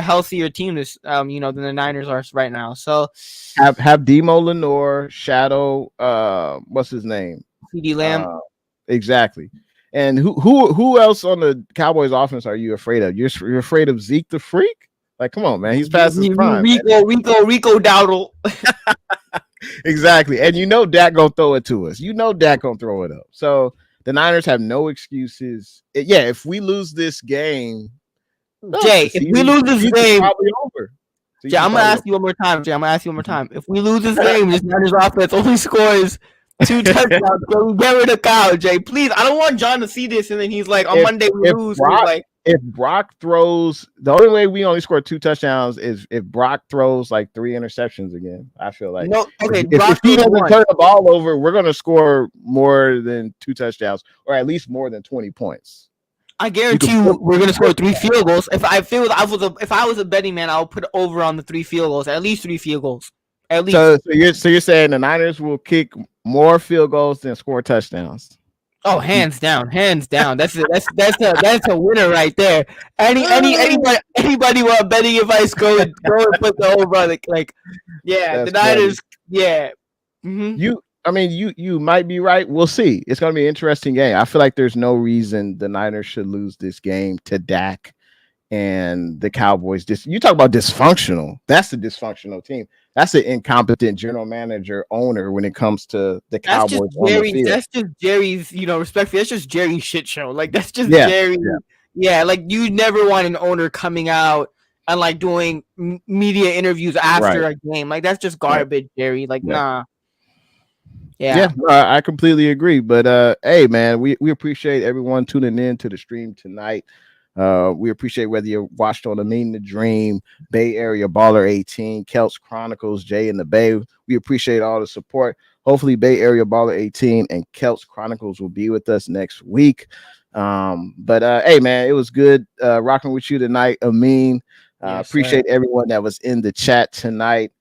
healthier team. This, than the Niners are right now. So have Demo Lenore shadow. What's his name? CD Lamb. Exactly. And who else on the Cowboys offense are you afraid of? You're afraid of Zeke the Freak? Like, come on, man. He's past his prime. Rico Dowdle. Exactly. And Dak gonna throw it to us. Dak gonna throw it up. So the Niners have no excuses. If we lose this game, Jay, if we lose this game, probably over. Jay, I'm gonna ask you one more time. If we lose this game, this Niners offense only scores 2 touchdowns. So we get rid of Kyle, Jay. Please, I don't want John to see this and then he's like, on Monday we lose. If Brock throws, the only way we only score 2 touchdowns is if Brock throws like 3 interceptions again. I feel like if he doesn't turn the ball over, we're gonna score more than 2 touchdowns or at least more than 20 points. I guarantee you we're gonna score 3 field goals. If I was a betting man, I'll put over on the 3 field goals, at least 3 field goals. At least. So you're saying the Niners will kick more field goals than score touchdowns? Oh, hands down. That's a winner right there. Anybody want betting advice? Go and put the over on the Niners. Yeah. Mm-hmm. You might be right. We'll see. It's going to be an interesting game. I feel like there's no reason the Niners should lose this game to Dak and the Cowboys. You talk about dysfunctional. That's the dysfunctional team. That's an incompetent general manager owner when it comes to the Cowboys. That's just Jerry's, respectfully. That's just Jerry's shit show. Like, that's just Jerry. Yeah, like, you never want an owner coming out and like doing media interviews after a game. Like, that's just garbage, Jerry. Like, nah. Yeah, I completely agree. But hey, man, we appreciate everyone tuning in to the stream tonight. We appreciate whether you watched on the Mean the Dream, Bay Area Baller 18, Kelts Chronicles, Jay and the Bay. We appreciate all the support. Hopefully, Bay Area Baller 18 and Kelts Chronicles will be with us next week. But hey, man, it was good rocking with you tonight, Amin. Appreciate everyone that was in the chat tonight.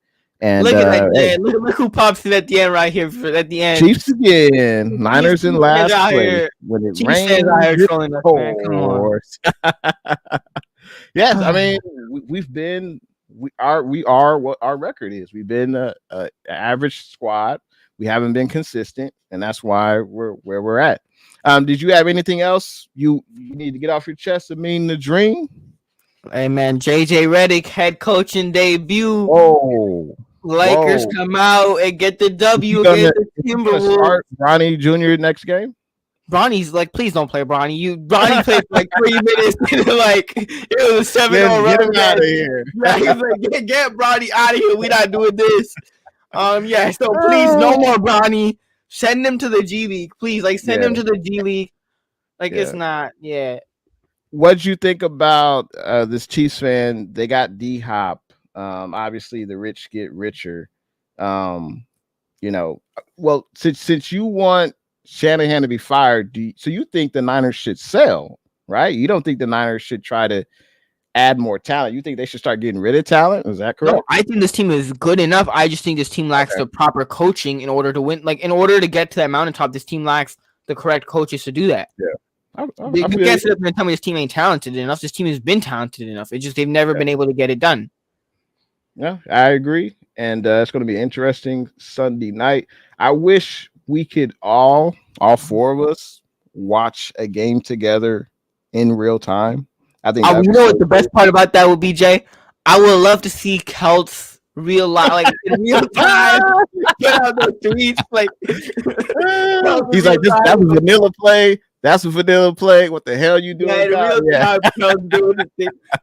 And look at that! Look who pops in at the end right here. At the end, Chiefs again. Niners in last place. When it rains, come on. Yes, I mean we are what our record is. We've been an average squad. We haven't been consistent, and that's why we're where we're at. Did you have anything else you need to get off your chest? I mean, the dream. Hey man, JJ Redick head coaching debut. Oh. Lakers come out and get the W against the Timberwolves. Start Bronny Jr. next game. Bronny's like, please don't play Bronny. Bronny played for like 3 minutes. Like it was 7-0 run. Get him out of here. Yeah, he's like, get Bronny out of here. We're not doing this. So please, no more Bronny. Send him to the G League, please. Like send him to the G League. Like it's not. Yeah. What'd you think about this Chiefs fan? They got D-Hop. Obviously the rich get richer. Well, since you want Shanahan to be fired, so you think the Niners should sell, right? You don't think the Niners should try to add more talent. You think they should start getting rid of talent? Is that correct? No, I think this team is good enough. I just think this team lacks the proper coaching in order to win. Like in order to get to that mountaintop, this team lacks the correct coaches to do that. Yeah. You can't sit up and tell me this team ain't talented enough. This team has been talented enough. It's just they've never been able to get it done. Yeah, I agree. And it's going to be interesting Sunday night. I wish we could all 4 of us watch a game together in real time. I think you know what the best part about that would be, Jay? I would love to see Kelts real life, like in real time. Get out the tweets, like he's like, that was vanilla play. That's a vanilla play. What the hell you doing?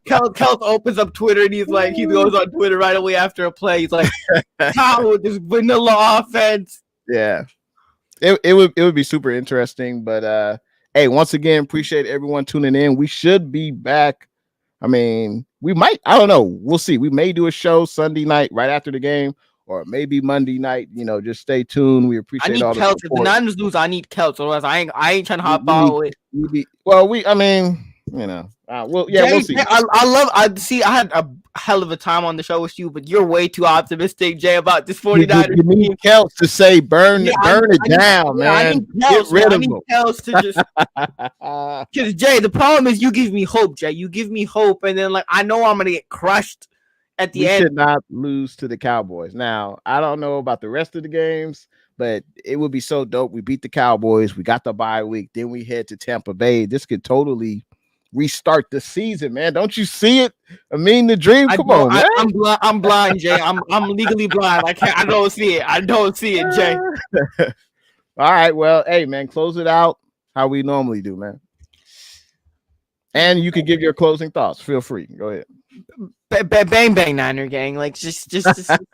Kelts opens up Twitter and he's like, he goes on Twitter right away after a play. He's like, how with this vanilla offense? Yeah, it would be super interesting. But hey, once again, appreciate everyone tuning in. We should be back. I mean, we might. I don't know. We'll see. We may do a show Sunday night right after the game. Or maybe Monday night, just stay tuned. We appreciate all the support. If the Niners lose, I need Kelts. Otherwise, I ain't trying to hop out with. We'll see. I had a hell of a time on the show with you, but you're way too optimistic, Jay, about this 49ers. You need Kelts to say burn it down, man. Get rid of them. Kelts to just because Jay, the problem is you give me hope, Jay. You give me hope, and then like I know I'm gonna get crushed. At the end, should not lose to the Cowboys. Now, I don't know about the rest of the games, But it would be so dope. We beat the Cowboys. We got the bye week. Then we head to Tampa Bay. This could totally restart the season, man. Don't you see it? I mean, the dream. Come on, man. I'm blind, Jay. I'm legally blind. I don't see it. I don't see it, Jay. All right. Well, hey, man, close it out how we normally do, man. And you can give your closing thoughts. Feel free. Go ahead. Bang bang Niner gang. Like just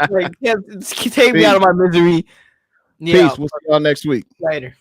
like take me out of my misery. Peace. We'll see y'all next week. Later.